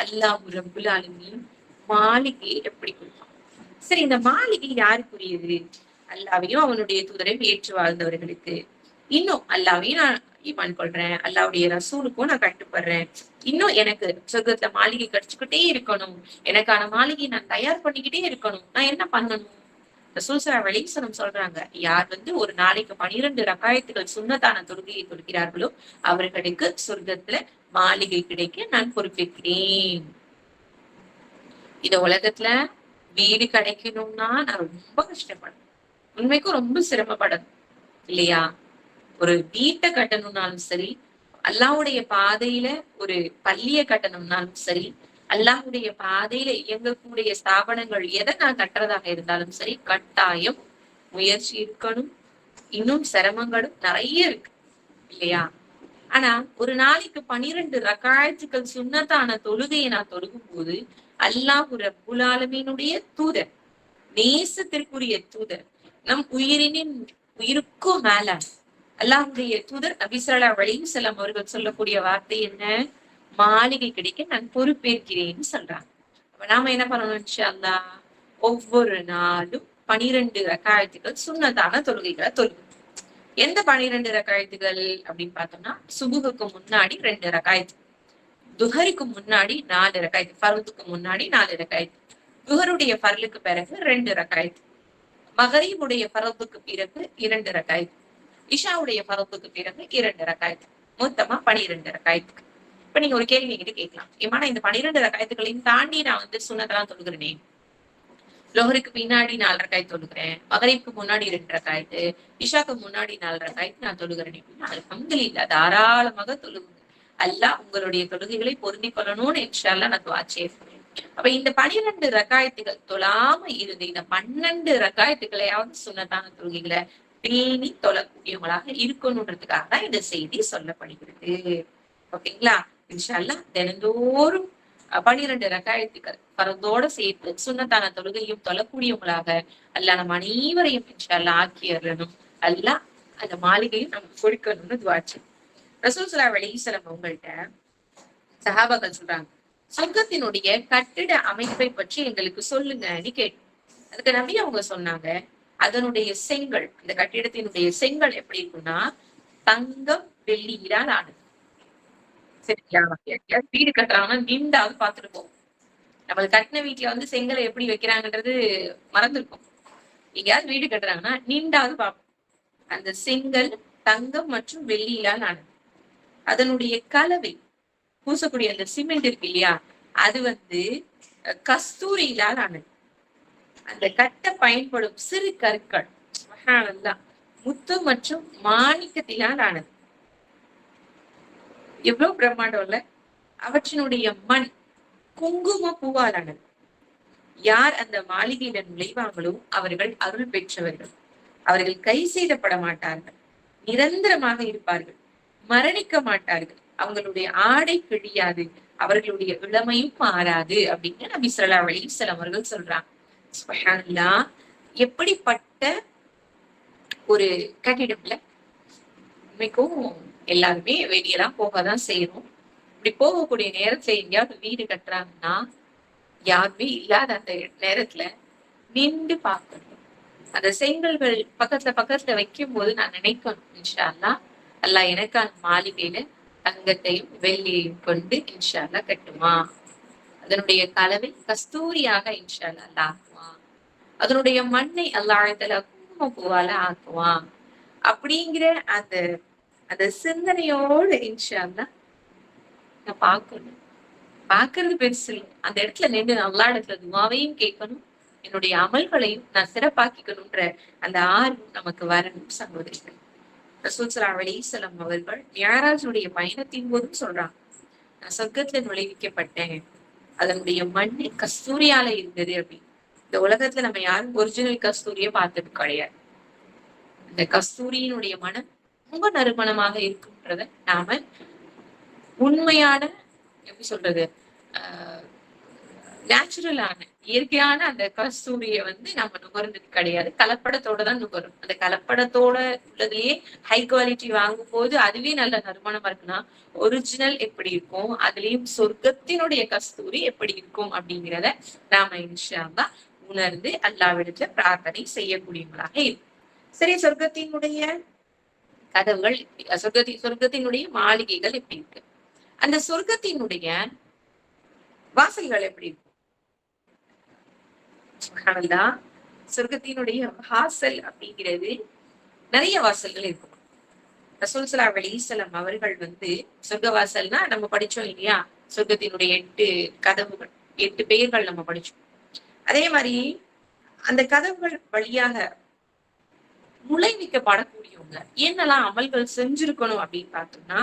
அல்லாஹ் ரப்புல் ஆலமீன் மாளிகையை எப்படி கொடுப்பான்? சரி, இந்த மாளிகை யாருக்குரியது? அல்லாவையும் அவனுடைய தூதரையும் ஏற்று வாழ்ந்தவர்களுக்கு. இன்னும் அல்லாவையும் நான் ஈமான் கொள்றேன், அல்லாவுடைய ரசூலுக்கும் நான் கட்டுப்படுறேன், இன்னும் எனக்கு சொர்க்கத்துல மாளிகை கிடைச்சுக்கிட்டே இருக்கணும், எனக்கான மாளிகை நான் தயார் பண்ணிக்கிட்டே இருக்கணும், நான் என்ன பண்ணணும்? ரசூல் ஸல்லல்லாஹு அலைஹி வஸல்லம் சொல்றாங்க, யார் ஒரு நாளைக்கு 12 ரக்காயத்துகள் சுன்னத்தான தொழுகையை தொழுகிறார்களோ அவர்களுக்கு சொர்க்கத்துல மாளிகை கிடைக்க நான் பொறுப்பேற்கிறேன். இந்த உலகத்துல வீடு கிடைக்கணும்னா நான் ரொம்ப கஷ்டப்படணும், உண்மைக்கும் ரொம்ப சிரமப்படணும் இல்லையா? ஒரு வீட்டை கட்டணும்னாலும் சரி, அல்லாஹ்வுடைய பாதையில ஒரு பள்ளியை கட்டணும்னாலும் சரி, அல்லாஹ்வுடைய பாதையில இயங்கக்கூடிய ஸ்தாபனங்கள் எதை நான் கட்டுறதாக இருந்தாலும் சரி, கட்டாயம் முயற்சி இருக்கணும். இன்னும் சிரமங்களும் நிறைய இருக்கு இல்லையா? ஆனா ஒரு நாளைக்கு 12 ரக்காயத்துக்கள் சுன்னத்தான தொழுகையை நான் தொழுகும் போது அல்லாஹ் ரப்புல் ஆலமீனுடைய தூதர், நேசத்திற்குரிய தூதர், நம் உயிருக்கும் மேல அல்லாஹ்வுடைய தூதர் நபி ஸல்லல்லாஹு அலைஹி வஸல்லம் அவர்கள் சொல்லக்கூடிய வார்த்தை என்ன? மாளிகை கிடைக்க நான் பொறுப்பேற்கிறேன்னு சொல்றாங்க. அப்ப நாம என்ன பண்ணணும்? இன்ஷா அல்லாஹ் ஒவ்வொரு நாளும் 12 ரக்காயத்துகள் சுன்னத்தான தொழுகைகளை தொழுகணும். எந்த 12 ரக்காயத்துகள் அப்படின்னு பார்த்தோம்னா, சுபுகுக்கு முன்னாடி 2 ரக்காயத்து, துஹருக்கு முன்னாடி 4 ரக்காயத்து, ஃபர்துக்கு முன்னாடி 4 ரக்காயத்து, துஹருடைய ஃபர்லுக்கு பிறகு 2 ரக்காயத்து, மகரீபுடைய ஃபர்துக்கு பிறகு 2 ரக்காயத்து, இஷாவுடைய ஃபர்துக்கு பிறகு 2 ரக்காயத்து, மொத்தமா 12 ரக்காயத்துக்கு. இப்ப நீங்க ஒரு கேள்வி என்கிட்ட கேட்கலாம், ஏமானா இந்த 12 ரக்காயத்துகளையும் தாண்டி நான் சுன்னத்தெல்லாம் தொழுகிறேனே, லோஹருக்கு பின்னாடி 4 ரக்காயத்து தொழுகிறேன், மகரிப்க்கு முன்னாடி 2 ரக்காயத்து, இஷாக்கு முன்னாடி 4 ரக்காயத்து நான் தொழுகிறேன் அப்படின்னா, அல்ஹம்துலில்லாஹ், தாராளமாக தொழுகுங்க. அல்லாஹ் உங்களுடைய தொழுகைகளை பொருந்திக் கொள்ளணும்னு இன்ஷா அல்லாஹ் நான் துஆ செய்றேன். அப்ப இந்த 12 ரக்காயத்துகள் தொழாம இருந்து இந்த 12 ரக்காயத்துகளையாவது சுன்னத்தான தொழுகைகளை பேணி தொழக்கூடியவங்களாக இருக்கணும்ன்றதுக்காக தான் இந்த செய்தி சொல்லப்படுகிறது. ஓகேங்களா? இன்ஷா அல்லாஹ் தினந்தோறும் 12 ரக்காயத்துக்கள் பரதோட சேர்த்து சுன்னத்தான தொழுகையும் தொழக்கூடியவங்களாக அல்லாஹ் நம்ம அனைவரையும் இன்ஷா அல்லாஹ் ஆக்கியறணும். அல்லாஹ் அந்த மாளிகையும் நமக்கு கொடுக்கணும்னு துஆ செய்றேன். ரசூல் ஸல்லல்லாஹு அலைஹி வஸல்லம் அவங்கள்ட்ட சஹாபாக்கள் சொல்றாங்க, சொர்க்கத்தினுடைய கட்டிட அமைப்பை பற்றி எங்களுக்கு சொல்லுங்கன்னு கேட்டு, அதுக்கு நபி அவங்க சொன்னாங்க, அதனுடைய செங்கல், இந்த கட்டிடத்தினுடைய செங்கல் எப்படி இருக்கும்னா தங்கம் வெள்ளியிலால் ஆனது. சரிங்களா? வீடு கட்டுறாங்கன்னா நின்றாவது பார்த்திருப்போம். நம்மளுக்கு கட்டின வீட்டுல செங்கலை எப்படி வைக்கிறாங்கன்றது மறந்துருக்கும். எங்கேயாவது வீடு கட்டுறாங்கன்னா நின்றாவது பார்ப்போம். அந்த செங்கல் தங்கம் மற்றும் வெள்ளியிலால் ஆனது. அதனுடைய கலவை, பூசக்கூடிய அந்த சிமெண்ட் இருக்கு இல்லையா, அது கஸ்தூரியிலால் ஆனது. அந்த கட்ட பயன்படும் சிறு கற்கள் முத்து மற்றும் மாணிக்கத்திலால் ஆனது. எவ்வளவு பிரம்மாண்டம் இல்ல? அவற்றினுடைய மண் குங்கும பூவாலானது. யார் அந்த மாளிகையில நுழைவாங்களோ அவர்கள் அருள் பெற்றவர்கள், அவர்கள் கை செய்தப்பட மாட்டார்கள், நிரந்தரமாக இருப்பார்கள், மரணிக்க மாட்டார்கள், அவங்களுடைய ஆடை கிழியாது, அவர்களுடைய இளமையும் மாறாது அப்படின்னு நபி ஸல்லல்லாஹு அலைஹி வஸல்லம் அவர்கள் சொல்றாங்க. சுப்ஹானல்லாஹ், எப்படிப்பட்ட ஒரு கட்டிடம் இல்ல? உண்மைக்கும் எல்லாருமே வெளியெல்லாம் போகதான் செய்யணும். இப்படி போகக்கூடிய நேரத்துல எங்கேயாவது வீடு கட்டுறாங்கன்னா யாருமே இல்லாத அந்த நேரத்துல நின்று பார்க்கணும். அந்த செங்கல்கள் பக்கத்துல வைக்கும் போது நான் நினைக்கணும், இன்ஷா அல்லாஹ் அல்லாஹ் எனக்கான மாளிகையில தங்கத்தையும் வெள்ளியையும் கொண்டு இன்ஷா அல்லாஹ் கட்டுமா, அதனுடைய கலவை கஸ்தூரியாக இன்ஷா அல்லாஹ் ஆக்குவான், அதனுடைய மண்ணை அல்லாஹ்வுத்தாலா குங்கும பூவால ஆக்குவான் அப்படிங்கிற அந்த அந்த சிந்தனையோடு இன்ஷா அல்லாஹ் நான் பார்க்கணும். பார்க்கறது பெருசு இல்லை, அந்த இடத்துல நின்று அல்லா இடத்துல துவாவையும் கேட்கணும், என்னுடைய அமல்களையும் நான் சிறப்பாக்கிக்கணும்ன்ற அந்த ஆர்வம் நமக்கு வரணும் சகோதரிகள். ரசூல் ஸல்லல்லாஹு அலைஹி வஸல்லம் அவர்கள் மிஅராஜுடைய பயணத்தின் போதும் சொல்றாங்க, நான் சொர்க்கத்துல நுழைவிக்கப்பட்டேன், அதனுடைய மண்ணு கஸ்தூரியால இருந்தது அப்படின்னு. இந்த உலகத்துல நம்ம யாரும் ஒரிஜினல் கஸ்தூரியை பார்த்தது கிடையாது. இந்த கஸ்தூரியினுடைய மனம் ரொம்ப நறுமணமாக இருக்கும்ன்றத நாம உண்மையான, எப்படி சொல்றது, ஆஹ் நேச்சுரலான இயற்கையான அந்த கஸ்தூரிய நம்ம நுகர்ந்தது கிடையாது. கலப்படத்தோட தான் நுகரும். அந்த கலப்படத்தோட உள்ளதுலயே ஹை குவாலிட்டி வாங்கும் போது அதுவே நல்ல நறுமணமா இருக்குன்னா, ஒரிஜினல் எப்படி இருக்கும், அதுலயும் சொர்க்கத்தினுடைய கஸ்தூரி எப்படி இருக்கும் அப்படிங்கிறத நாம இன்ஷா அல்லாஹ் உணர்ந்து அல்லாஹ்விடத்துல பிரார்த்தனை செய்யக்கூடியவங்களாக இருக்கும். சரி, சொர்க்கத்தினுடைய கதவுகள், சொர்க்கத்தினுடைய மாளிகைகள் எப்படி இருக்கு, அந்த சொர்க்கத்தினுடைய வாசல்கள் எப்படி இருக்கு? சுப்ஹானல்லாஹ், சொர்க்கத்தினுடைய வாசல் அப்படிங்கிறது நிறைய வாசல்கள் இருக்கும். ரசூல் ஸல்லல்லாஹு அலைஹி வஸல்லம் அவர்கள் சொர்க்க வாசல்னா நம்ம படிச்சோம் இல்லையா, சொர்க்கத்தினுடைய 8 கதவுகள், 8 பெயர்கள் நம்ம படிச்சோம். அதே மாதிரி அந்த கதவுகள் வழியாக நுழைவிக்கப்படக்கூடியவங்க என்னெல்லாம் அமல்கள் செஞ்சிருக்கணும் அப்படின்னு பார்த்தோம்னா,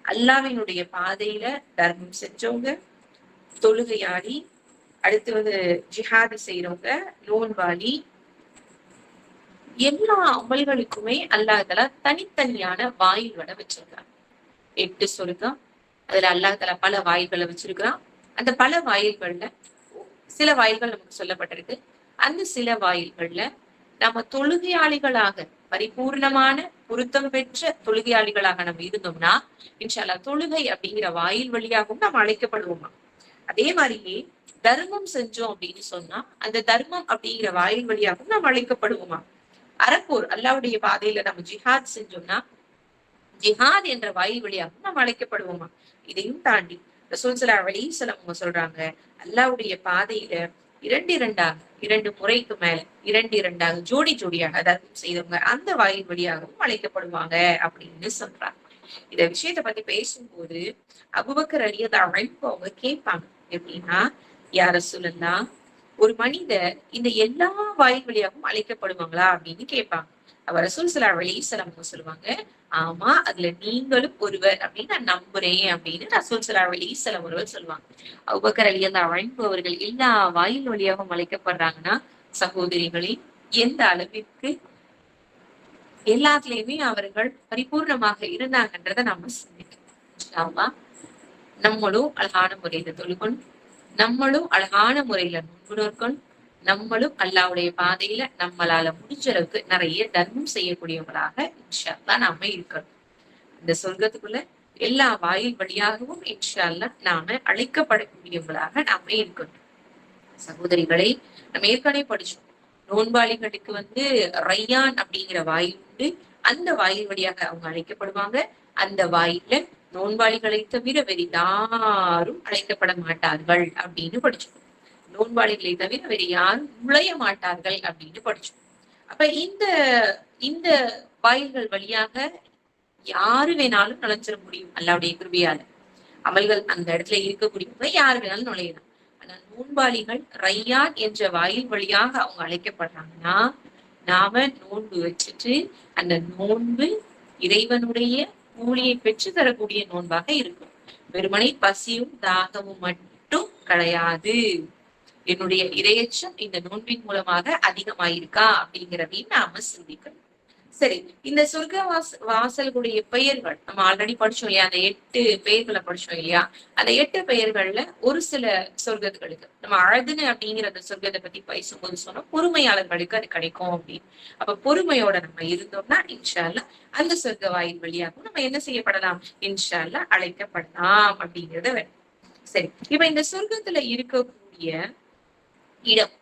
அல்லாஹ்வினுடைய பாதையில தர்மம் செஞ்சவங்க, தொழுகையாளி, அடுத்து ஜிஹாது செய்யறவங்க, நோன்பாளி, எல்லா அமல்களுக்குமே அல்லாஹ் தஆலா தனித்தனியான வாயில்களை வச்சிருக்காங்க. 8 சொர்க்கம், அதுல அல்லாஹ் தஆலா பல வாயில்களை வச்சிருக்கிறான். அந்த பல வாயில்கள்ல சில வாயில்கள் நமக்கு சொல்லப்பட்டிருக்கு. அந்த சில வாயில்கள்ல நம்ம தொழுகையாளிகளாக, பரிபூர்ணமான பொருத்தம் பெற்ற தொழுகையாளிகளாக நம்ம இருந்தோம்னா இன்ஷா அல்லாஹ் தொழுகை அப்படிங்கிற வாயில் வழியாகவும் நம்ம அழைக்கப்படுவோமா. அதே மாதிரியே தர்மம் செஞ்சோம் அப்படின்னு சொன்னா அந்த தர்மம் அப்படிங்கிற வாயில் வழியாகவும் நம்ம அழைக்கப்படுவோமா. அறப்போர், அல்லாஹ்வுடைய பாதையில நம்ம ஜிஹாத் செஞ்சோம்னா ஜிஹாத் என்ற வாயில் வழியாகவும் நம்ம அழைக்கப்படுவோமா. இதையும் தாண்டி ரசூல் ஸல்லல்லாஹு அலைஹி வஸல்லம் அவங்க சொல்றாங்க, அல்லாஹ்வுடைய பாதையில 2 முறைக்கு மேல 2 ஜோடி ஜோடியாக தர்மம் செய்தவங்க அந்த வாயில் வழியாகவும் அழைக்கப்படுவாங்க அப்படின்னு சொல்றாங்க. இந்த விஷயத்த பத்தி பேசும்போது அபூபக்கர் ரலியல்லாஹு அன்ஹு அவங்க கேட்பாங்க, எப்படின்னா, யா ரசூலல்லாஹ், ஒரு மனிதர் இந்த எல்லா வாயில் வழியாகவும் அழைக்கப்படுவாங்களா அப்படின்னு கேட்பாங்க. அவ ரசூல் ஸல்லல்லாஹு அலைஹி வஸல்லம் அவங்க சொல்லுவாங்க, ஆமா, அதுல நீங்களும் ஒருவர் அப்படின்னு நான் நம்புறேன் அப்படின்னு ரசூல் ஸல்லல்லாஹு அலைஹி வஸல்லம் அவர்கள் சொல்லுவாங்க. அபூபக்கர் ரலியல்லாஹு அன்ஹு அவர்கள் எல்லா வாயில் வழியாகவும் அழைக்கப்படுறாங்கன்னா சகோதரிகளே, எந்த அளவிற்கு எல்லாத்துலயுமே அவர்கள் பரிபூர்ணமாக இருந்தாங்கன்றத நம்ம சிந்திக்கணும். நம்மளும் அழகான முறையில தொழுகணும், நம்மளும் அழகான முறையில நோன்பு நோக்கணும், நம்மளும் அல்லாஹ்வுடைய பாதையில நம்மளால முடிஞ்ச அளவுக்கு நிறைய தர்மம் செய்யக்கூடியவங்களாக இன்ஷா அல்லாஹ் நாம இருக்கணும். இந்த சொர்க்கத்துக்குள்ள எல்லா வாயில் வழியாகவும் இன்ஷா அல்லாஹ் நாம அழைக்கப்படக்கூடியவங்களாக நாம இருக்கணும். சகோதரிகளை, நம்ம ஏற்கனவே படிச்சோம், நோன்பாளிகளுக்கு ரையான் அப்படிங்கிற வாயில் உண்டு. அந்த வாயில் வழியாக அவங்க அழைக்கப்படுவாங்க. அந்த வாயில நோன்பாளிகளை தவிர வேறு யாரும் அழைக்கப்பட மாட்டார்கள் அப்படின்னு படிச்சோம். நோன்பாளிகளை தவிர வேறு யாரும் நுழைய மாட்டார்கள் அப்படின்னு படிச்சோம். அப்ப இந்த இந்த வாயில்கள் வழியாக யாரு வேணாலும் நுழைஞ்சிட முடியும் அல்லாஹ்வுடைய கிருபையால. அமல்கள் அந்த இடத்துல இருக்கக்கூடியவங்க யாரு வேணாலும் நுழையலாம். ஆனா நோன்பாளிகள் ரையான் என்ற வாயில் வழியாக அவங்க அழைக்கப்படுறாங்கன்னா, நாம நோன்பு வச்சுட்டு அந்த நோன்பு இறைவனுடைய கூலியை பெற்று தரக்கூடிய நோன்பாக இருக்கும். வெறுமனை பசியும் தாகமும் மட்டும் கிடையாது. என்னுடைய இரையச்சம் இந்த நோன்பின் மூலமாக அதிகமாயிருக்கா அப்படிங்கிறதையும் நாம சிந்திக்கணும். சரி, இந்த சொர்க்க வாசல்களுடைய பெயர்கள் நம்ம ஆல்ரெடி படிச்சோம் இல்லையா, அந்த 8 பெயர்களை படிச்சோம் இல்லையா. அந்த 8 பெயர்கள்ல ஒரு சில சொர்க்கத்துகளுக்கு நம்ம அழகுன்னு அப்படிங்கிற அந்த சொர்க்கத்தை பத்தி பேசும்போது சொன்னோம், பொறுமையாளர்களுக்கு அது கிடைக்கும் அப்படின்னு. அப்ப பொறுமையோட நம்ம இருந்தோம்னா இன்ஷா அல்லாஹ் அந்த சொர்க்க வாயில் வழியாகவும் நம்ம என்ன செய்யப்படலாம், இன்ஷா அல்லாஹ் அழைக்கப்படலாம் அப்படிங்கிறத வேணும். சரி, இப்ப இந்த சொர்க்கத்துல இருக்கக்கூடிய இடம்,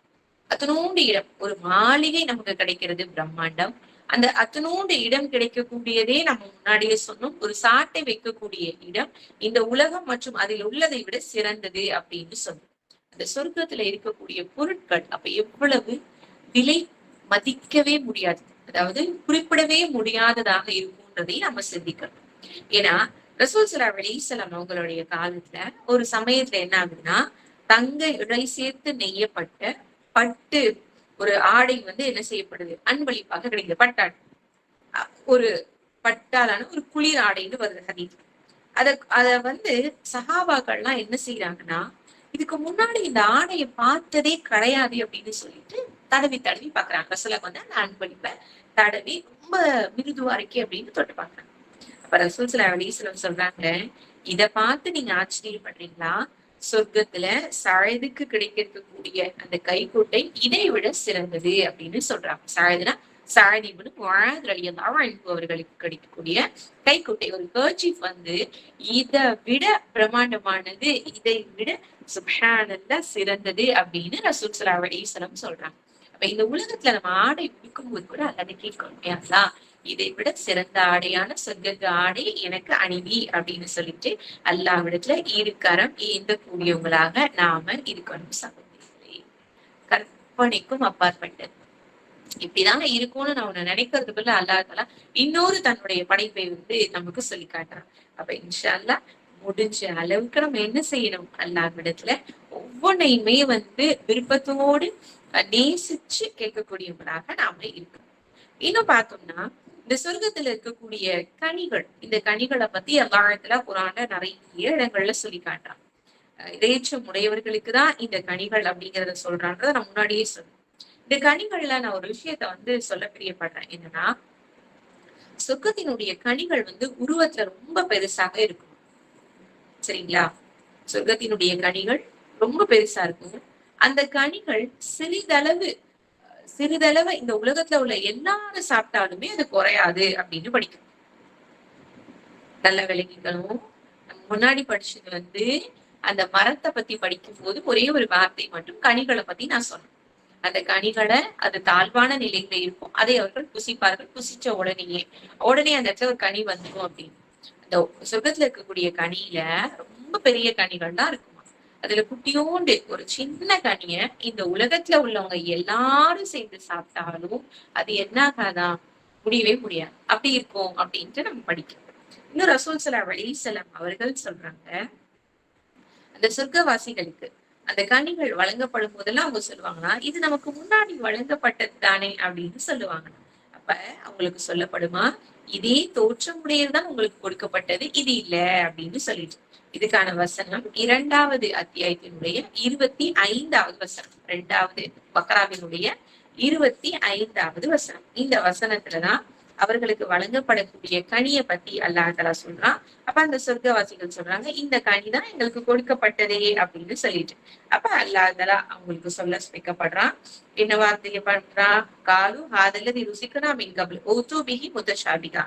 அத்தனோண்டு இடம், ஒரு மாளிகை நமக்கு கிடைக்கிறது, பிரம்மாண்டம். அந்த அத்தனோண்டு இடம் கிடைக்கக்கூடியதே நம்ம முன்னாடியே சொன்னோம், ஒரு சாட்டை வைக்கக்கூடிய இடம் இந்த உலகம் மற்றும் அதில் உள்ளதை விட சிறந்தது அப்படின்னு சொன்னோம். அந்த சொர்க்கத்துல இருக்கக்கூடிய பொருட்கள் அப்ப எவ்வளவு விலை மதிக்கவே முடியாது, அதாவது குறிப்பிடவே முடியாததாக இருக்கும்ன்றதை நம்ம சிந்திக்கணும். ஏன்னா ரசூல் ஸல்லல்லாஹு அலைஹி வஸல்லம் அவங்களுடைய காலத்துல ஒரு சமயத்துல என்ன ஆகுதுன்னா, தங்க இழை சேர்த்து நெய்யப்பட்ட பட்டு ஒரு ஆடை வந்து என்ன செய்யப்படுது, அன்பளிப்பாக கிடைக்குது. பட்டாடை ஒரு பட்டாலான ஒரு குளிர் ஆடைன்னு வருது ஹதீஸ். அத வந்து சஹாபாக்கள்லாம் என்ன செய்யறாங்கன்னா, இதுக்கு முன்னாடி இந்த ஆடையை பார்த்ததே கிடையாது அப்படின்னு சொல்லிட்டு தடவி தடவி பாக்குறாங்க. ரசூலுல்லாஹ் வந்து அந்த அன்பளிப்பை தடவி ரொம்ப மிருதுவா இருக்கே அப்படின்னு தொட்டு பாக்குறாங்க. அப்ப ரசூல் ஸல்லல்லாஹு அலைஹி வஸல்லம் சொல்றாங்க, இத பார்த்து நீங்க ஆச்சரியப்படுறீங்களா? சொர்க்கத்துல சஅதுக்கு கிடைக்கக்கூடிய அந்த கைக்குட்டை இதை விட சிறந்தது அப்படின்னு சொல்றாங்க. சஅதுனா சஅத் இப்னு முஆத் ரலியல்லாஹு அன்ஹு அவர்களுக்கு கிடைக்கக்கூடிய கைக்குட்டை, ஒரு கர்ச்சீஃப் வந்து இதை விட பிரம்மாண்டமானது, இதை விட சுப்ஹானல்லாஹ் சிறந்தது அப்படின்னு ரசூல் ஸல்லல்லாஹு அலைஹி வஸல்லம் சொல்றாங்க. அப்ப இந்த உலகத்துல நம்ம ஆடை உடுக்கும்போது கூட அல்லாஹ் கேட்கணும், அல்லாஹ் இதை விட சிறந்த ஆடையான சொர்க்கத்து ஆடை எனக்கு அணிவி அப்படின்னு சொல்லிட்டு அல்லாஹ்விடத்துல இருக்கரம் ஏந்தக்கூடியவங்களாக நாம இருக்கணும் சகோதரிகளே. கற்பனைக்கும் அப்பாற்பட்டது இப்படிதாங்க இருக்கும்னு நான் உன்னை நினைக்கிறதுக்குள்ள அல்லாஹ் தஆலா இன்னொரு தன்னுடைய படைப்பை வந்து நமக்கு சொல்லி காட்டுறான். அப்ப இன்ஷா அல்லாஹ் முடிஞ்ச அளவுக்கு நம்ம என்ன செய்யணும், அல்லாஹ்விடத்துல ஒவ்வொன்றையுமே வந்து விருப்பத்தோடு நேசிச்சு கேட்கக்கூடியவங்களாக நாம இருக்கணும். இன்னும் பார்த்தோம்னா இந்த சொர்க்கத்துல இருக்கக்கூடிய கனிகள், இந்த கனிகளை பத்தி அல்லாஹ்வுல குர்ஆன்ல நிறைய இடங்கள்ல சொல்லி காட்டுறான். இறையச்சம் உடையவர்களுக்குதான் இந்த கனிகள் அப்படிங்கறத சொல்றான்றத நான் முன்னாடியே சொன்னேன். இந்த கனிகள்ல நான் ஒரு விஷயத்த வந்து சொல்ல பிரியப்படுறேன். என்னன்னா, சொர்க்கத்தினுடைய கனிகள் வந்து உருவத்துல ரொம்ப பெருசாக இருக்கும். சரிங்களா? சொர்க்கத்தினுடைய கனிகள் ரொம்ப பெருசா இருக்கும். அந்த கனிகள் சிறிதளவு இந்த உலகத்துல உள்ள எல்லாரும் சாப்பிட்டாலுமே அது குறையாது அப்படின்னு படிக்கணும். நல்ல விளங்கிக்கணும். நம்ம முன்னாடி படிச்சது வந்து அந்த மரத்தை பத்தி படிக்கும் போது ஒரே ஒரு வார்த்தை மட்டும் கனிகளை பத்தி நான் சொன்னேன். அந்த கனிகளை அது தாழ்வான நிலையில இருக்கும், அதை அவர்கள் புசிப்பார்கள். புசிச்ச உடனே அந்த இடத்துல ஒரு கனி வந்துடும் அப்படின்னு. அந்த சொர்க்கத்துல இருக்கக்கூடிய கனியில ரொம்ப பெரிய கனிகள் தான் இருக்குமா. அதுல குட்டியோண்டு ஒரு சின்ன கனிய இந்த உலகத்துல உள்ளவங்க எல்லாரும் சேர்ந்து சாப்பிட்டாலும் அது என்ன ஆகாதான், முடியவே முடியாது. அப்படி இருக்கும் அப்படின்ட்டு நம்ம படிக்கிறோம். இன்னும் ரசூல் ஸல்லல்லாஹு அலைஹி வஸல்லம் அவர்கள் சொல்றாங்க, அந்த சொர்க்கவாசிகளுக்கு அந்த கனிகள் வழங்கப்படும் போதெல்லாம் அவங்க சொல்லுவாங்கன்னா, இது நமக்கு முன்னாடி வழங்கப்பட்டது தானே அப்படின்னு சொல்லுவாங்க. அப்ப அவங்களுக்கு சொல்லப்படுமா, இதே தோற்றமுடையதுதான் உங்களுக்கு கொடுக்கப்பட்டது, இது இல்ல அப்படின்னு சொல்லிட்டு. இதுக்கான வசனம் 2வது அத்தியாயத்தினுடைய 25வது வசனம். 2வது பக்ராவினுடைய 25வது வசனம். இந்த வசனத்துலதான் அவர்களுக்கு வழங்கப்படக்கூடிய கனியை பத்தி அல்லாஹ் தஆலா சொல்றான். அப்ப அந்த சொர்க்கவாசிகள் சொல்றாங்க, இந்த கனிதான் எங்களுக்கு கொடுக்கப்பட்டதே அப்படின்னு சொல்லிட்டு. அப்ப அல்லாஹ் தஆலா அவங்களுக்கு சொல்ல வைக்கப்படுறான். என்ன வார்த்தையை பண்றான், காலு ஹாதல்லதி ருசிக்கனா மின் கப்ல் ஊது பிஹி முத்தஷாபிஹா,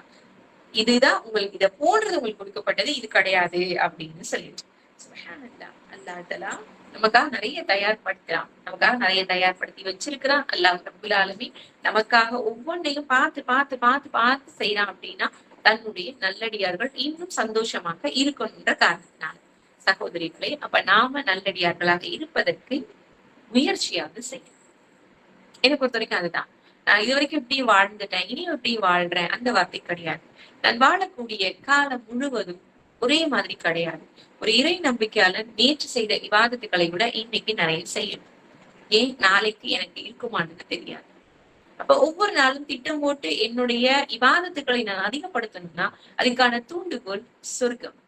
இதுதான் உங்களுக்கு, இதை போன்றது உங்களுக்கு கொடுக்கப்பட்டது, இது கிடையாது அப்படின்னு சொல்லிட்டு. சுப்ஹானல்லாஹ். அல்லாஹ் தஆலா நமக்காக நிறைய தயார்படுத்துறான், நமக்காக நிறைய தயார்படுத்தி வச்சிருக்கிறான். அல்லாஹ் ரப்புல் ஆலமீன் நமக்காக ஒவ்வொன்றையும் பார்த்து பார்த்து பார்த்து பார்த்து செய்யறான் அப்படின்னா தன்னுடைய நல்லடியார்கள் இன்னும் சந்தோஷமாக இருக்கணும்ன்ற காரணத்தினால. சகோதரிகளே, அப்ப நாம நல்லடியார்களாக இருப்பதற்கு முயற்சியாக செய்யணும். என்னை பொறுத்த வரைக்கும் அதுதான். நான் இது வரைக்கும் இப்படி வாழ்ந்துட்டேன், இனியும் இப்படி வாழ்றேன், அந்த வார்த்தை கிடையாது. நான் வாழக்கூடிய காலம் முழுவதும் ஒரே மாதிரி கிடையாது. ஒரு இறை நம்பிக்கையாளர் நேற்று செய்த இபாதத்துக்களை விட இன்னைக்கு நிறைய செய்யணும். ஏன், நாளைக்கு எனக்கு இருக்குமான்னு தெரியாது. அப்ப ஒவ்வொரு நாளும் திட்டம் போட்டு என்னுடைய இபாதத்துக்களை நான் அதிகப்படுத்தணும்னா அதுக்கான தூண்டுகோல் சொர்க்கம்,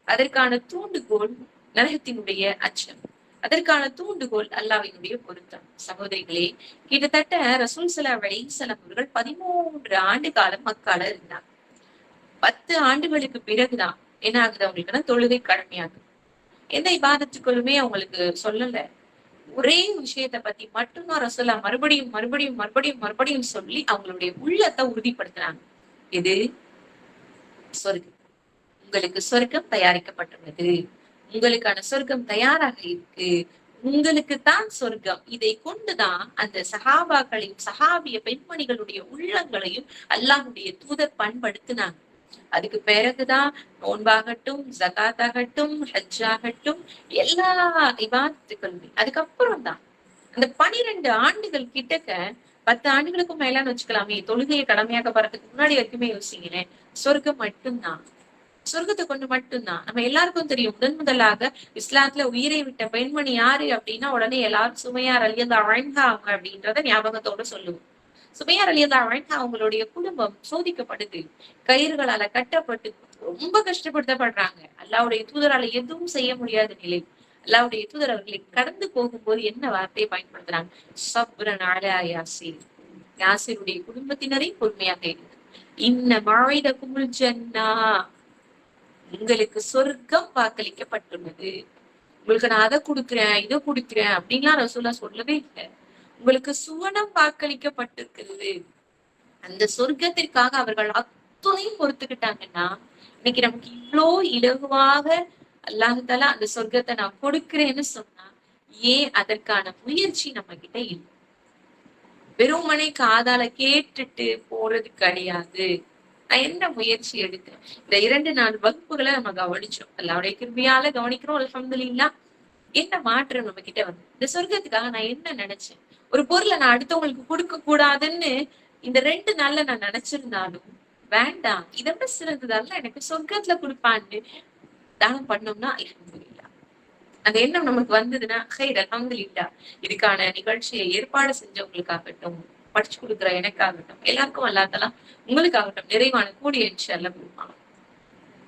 அதற்கான தூண்டுகோல் நரகத்தினுடைய அச்சம், அதற்கான தூண்டுகோல் அல்லாஹ்வினுடைய பொருத்தம். சகோதரிகளே, கிட்டத்தட்ட ரசூல் ஸல்லல்லாஹு அலைஹி வஸல்லம் அவர்கள் 13 ஆண்டு காலம் மக்கால இருந்தாங்க. 10 ஆண்டுகளுக்கு பிறகுதான் என்ன ஆகுது அவங்களுக்குன்னா தொழுகை கடமையாகுது. எந்த இபாதத்துக்களுமே அவங்களுக்கு சொல்லல. ஒரே விஷயத்தை பத்தி மட்டும்தான் ரசூலா மறுபடியும் மறுபடியும் மறுபடியும் மறுபடியும் சொல்லி அவங்களுடைய உள்ளத்தை உறுதிப்படுத்தினாங்க. இது சொர்க்கம், உங்களுக்கு சொர்க்கம் தயாரிக்கப்பட்டுள்ளது, உங்களுக்கான சொர்க்கம் தயாராக இருக்கு, உங்களுக்குத்தான் சொர்க்கம். இதை கொண்டுதான் அந்த சஹாபாக்களையும் சஹாபிய பெண்மணிகளுடைய உள்ளங்களையும் அல்லாஹ்வுடைய தூதர் பண்படுத்தினாங்க. அதுக்கு பிறகுதான் நோன்பாகட்டும், ஜகாத் ஆகட்டும், ஹஜ் ஆகட்டும், எல்லா இபாதத்துக்களுமே அதுக்கப்புறம் தான். அந்த 12 ஆண்டுகள் கிட்டக்க 10 ஆண்டுகளுக்கும் மேலான்னு வச்சுக்கலாமே, தொழுகையை கடமையாக்க போறதுக்கு முன்னாடி வரைக்குமே யோசிங்களேன், சொர்க்கம் மட்டும்தான். சொர்க்கத்தை கொண்டு மட்டும்தான். நம்ம எல்லாருக்கும் தெரியும், முதலாக இஸ்லாத்துல உயிரை விட்ட பெண்மணி யாரு அப்படின்னா உடனே எல்லாரும் சுமையார் ரலியல்லாஹு அன்ஹா அவங்க அப்படின்றத ஞாபகத்தோட சொல்லுவோம். சுமையார் ரலியல்லாஹு அன்ஹா அவங்களுடைய குடும்பம் சோதிக்கப்படுது, கயிறுகளால கட்டப்பட்டு ரொம்ப கஷ்டப்படுத்தப்படுறாங்க. அல்லாஹ்வுடைய தூதரால எதுவும் செய்ய முடியாத நிலை. அல்லாஹ்வுடைய தூதர் அவர்களை கடந்து போகும்போது என்ன வார்த்தையை பயன்படுத்துறாங்க? சப்ரன் அலா யாசீர். யாசீருடைய குடும்பத்தினரை பொறுமையாக இருங்க. இன்ன மஅஇதகுமுல் ஜன்னா, உங்களுக்கு சொர்க்கம் வாக்களிக்கப்பட்டுள்ளது. உங்களுக்கு நான் அதை கொடுக்குறேன், இதை கொடுக்குறேன் அப்படின்லாம் ரசூலா சொல்லவே இல்லை. உங்களுக்கு சுவனம் வாக்களிக்கப்பட்டிருக்கிறது. அந்த சொர்க்கத்திற்காக அவர்கள் அத்துணையும் பொறுத்துக்கிட்டாங்கன்னா, இன்னைக்கு நமக்கு இவ்வளோ இலகுவாக அல்லாஹ் அந்த சொர்க்கத்தை நான் கொடுக்கிறேன்னு சொன்னா, ஏன் அதற்கான முயற்சி நம்ம கிட்ட இல்லை? வெறுமனே காதால கேட்டுட்டு போறது கிடையாது. நான் என்ன முயற்சி எடுத்தேன்? இந்த 2-4 வகுப்புகளை நம்ம கவனிச்சோம். அல்லாஹ்வுடைய கிருபையால கவனிக்கிறோம். அல்ஹம்துலில்லாஹ். என்ன மாற்றம் நம்ம கிட்ட வந்து இந்த சொர்க்கத்துக்காக நான் என்ன நினைச்சேன்? ஒரு பொருளை நான் அடுத்தவங்களுக்கு கொடுக்க கூடாதுன்னு இந்த 2 நாள்ல நான் நினைச்சிருந்தாலும், வேண்டாம், இதை விட சிறந்ததல்ல எனக்கு சொர்க்கத்துல கொடுப்பான்னு தானம் பண்ணோம்னா அல்ஹம்துலில்லாஹ். அந்த எண்ணம் நமக்கு வந்ததுன்னா ஹைர் அல்ஹம்துலில்லாஹ். இதுக்கான நிகழ்ச்சியை ஏற்பாடு செஞ்சவங்களுக்காகட்டும், படிச்சு கொடுக்குற எனக்காகட்டும், எல்லாருக்கும் அல்லாஹ் தஆலா உங்களுக்காகட்டும் நிறைவான கூடிய இன்ஷாஅல்லாஹ் கொடுப்பாங்க.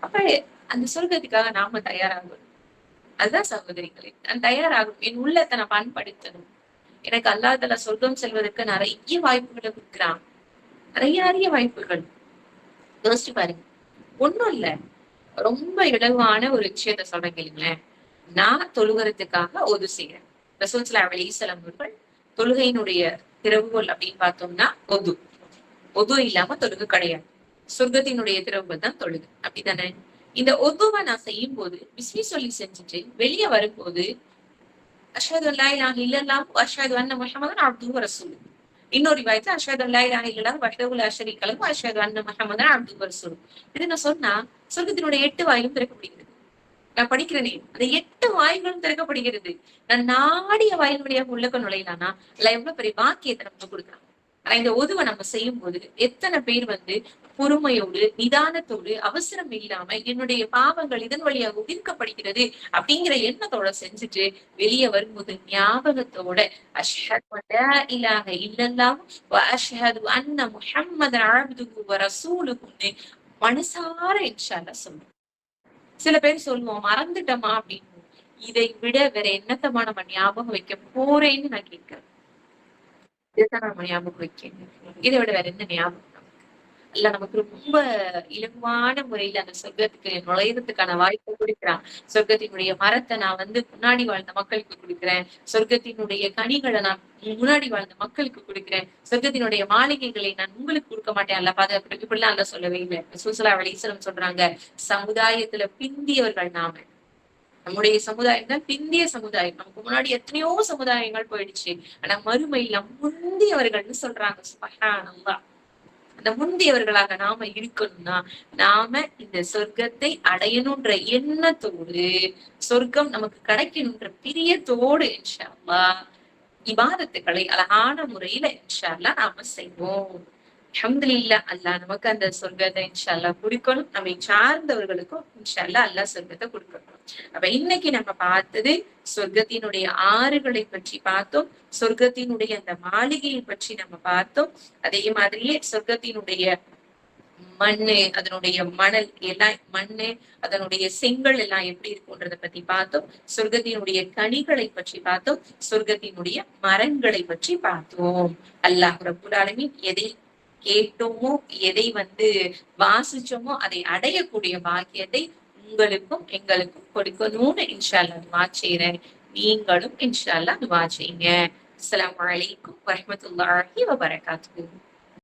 அப்ப அந்த சொர்க்கத்துக்காக நாம தயாராகணும். அதுதான் சகோதரிகளே, நான் தயாராகணும். என் உள்ளத்தை நான் பண்படுத்தணும். எனக்கு அல்லாஹ் தஆலா சொர்க்கம் செல்வதற்கு நிறைய வாய்ப்புகளை கொடுக்குறான். நிறைய வாய்ப்புகள். யோசிச்சு பாருங்க. ஒண்ணும் இல்ல, ரொம்ப இலகுவான ஒரு விஷயத்த சொல்றேன் கேளுங்களேன். நான் தொழுகிறதுக்காக ஒது செய்யறேன். ரசூல் ஸல்லல்லாஹு அலைஹி வஸல்லம் அவர்கள் தொழுகையினுடைய திறவுகோல் அப்படின்னு பார்த்தோம்னா ஒது. ஒது இல்லாம தொழுகை கிடையாது. சொர்க்கத்தினுடைய திறவுகோல் தான் தொழுகை. அப்படித்தானே? இந்த ஒதுவை நான் செய்யும் போது பிஸ்மி சொல்லி செஞ்சுட்டு வெளியே வரும்போது அஷ்ஹது அல்லா இலாஹ இல்லல்லாஹ் வ அஷ்ஹது அன்ன முஹம்மதன் அப்துஹு வ ரசூலுஹு. இன்னொரு ரிவாயத்துல அஷ்ஹது அல்லா இலாஹ இல்லல்லாஹ் வஹ்தஹு லா ஷரீக லஹு வ அஷ்ஹது அன்ன முஹம்மதன் அப்துஹு வ ரசூலுஹு. இது நான் சொன்னா சொர்க்கத்தினுடைய 8 வாயிலும் திறக்கப்படுகிறது. நான் படிக்கிறேனே, அந்த 8 வாயில்களும் திறக்கப்படுகிறது. நான் நாடிய வாயில் வழியாக உள்ளக்க நுழையலானா இல்ல எவ்வளவு பெரிய வாக்கியத்தை நமக்கு கொடுக்குறான். ஆனா இந்த ஒதுவை நம்ம செய்யும் போது எத்தனை பேர் வந்து பொறுமையோடு, நிதானத்தோடு, அவசரம் இல்லாம என்னுடைய பாவங்கள் இதன் வழியாக உதிர்க்கப்படுகிறது அப்படிங்கிற எண்ணத்தோட செஞ்சுட்டு வெளியே வரும்போது ஞாபகத்தோட அஷ்ஹது அல்லா இலாஹ இல்லல்லாஹ் வ அஷ்ஹது அன்ன முஹம்மதன் அப்துஹு வ ரசூலுஹுன்னு மனசார இன்ஷாஅல்லாஹ் சொல்லுவோம். சில பேர் சொல்லுவோம் மறந்துட்டோமா அப்படின்னு. இதை விட வேற என்னத்தமா நம்ம ஞாபகம் வைக்க போறேன்னு நான் கேட்கிறேன். இதுதான் நம்ம ஞாபகம் வைக்கணும். இதை விட வேற என்ன ஞாபகம்? இல்ல நமக்கு ரொம்ப இலகுவான முறையில அந்த சொர்க்கத்துக்கு நுழையறதுக்கான வாய்ப்பை கொடுக்கிறான். சொர்க்கத்தினுடைய மரத்தை நான் வந்து முன்னாடி வாழ்ந்த மக்களுக்கு கொடுக்கிறேன். சொர்க்கத்தினுடைய கனிகளை நான் முன்னாடி வாழ்ந்த மக்களுக்கு கொடுக்கிறேன். சொர்க்கத்தினுடைய மாளிகைகளை நான் உங்களுக்கு கொடுக்க மாட்டேன். அல்ல பாதுகாப்பு இப்படிலாம் அல்ல சொல்லவே இல்லை. ரசூல் ஸல்லல்லாஹு அலைஹி வஸல்லம் சொல்றாங்க, சமுதாயத்துல பிந்தியவர்கள் நாம. நம்முடைய சமுதாயம் தான் பிந்திய சமுதாயம். நமக்கு முன்னாடி எத்தனையோ சமுதாயங்கள் போயிடுச்சு. ஆனா மறுமையில முந்தியவர்கள்னு சொல்றாங்க. சுப்ஹானல்லாஹ். அந்த முந்தியவர்களாக நாம இருக்கணும்னா நாம இந்த சொர்க்கத்தை அடையணும்ன்ற எண்ணத்தோடு, சொர்க்கம் நமக்கு கிடைக்கணும்ன்ற பிரியத்தோடு இன்ஷா அல்லாஹ் இபாதத்துக்களை அழகான முறையில இன்ஷா அல்லாஹ் நாம செய்வோம். அல்ஹம்துலில்லாஹ். அல்லாஹ் நமக்கு அந்த சொர்க்கத்தை இன்ஷா அல்லாஹ் கொடுக்கணும். நம்மை சார்ந்தவர்களுக்கும் இன்ஷா அல்லாஹ் அல்லாஹ் சொர்க்கத்தை கொடுக்கணும். அப்ப இன்னைக்கு நம்ம பார்த்தது சொர்க்கத்தினுடைய ஆறுகளை பற்றி பார்த்தோம். சொர்க்கத்தினுடைய அந்த மாளிகையை பற்றி நம்ம பார்த்தோம். அதே மாதிரியே சொர்க்கத்தினுடைய மண்ணு, அதனுடைய மணல் எல்லாம், மண்ணு அதனுடைய செங்கல் எல்லாம் எப்படி இருக்கும்ன்றத பத்தி பார்த்தோம். சொர்க்கத்தினுடைய கனிகளை பற்றி பார்த்தோம். சொர்க்கத்தினுடைய மரங்களை பற்றி பார்த்தோம். அல்லாஹ் ரப்புல் ஆலமீன் எதை கேட்டோமோ, எதை வந்து வாசிச்சோமோ அதை அடையக்கூடிய பாக்கியத்தை உங்களுக்கும் எங்களுக்கும் கொடுக்கணும்னு இன்ஷா அல்லாஹ் துஆ செய்றேன். நீங்களும் இன்ஷா அல்லாஹ் துஆ செய்யுங்க. அஸ்ஸலாமு அலைக்கும் வரஹ்மத்துல்லாஹி வபரகாத்துஹு.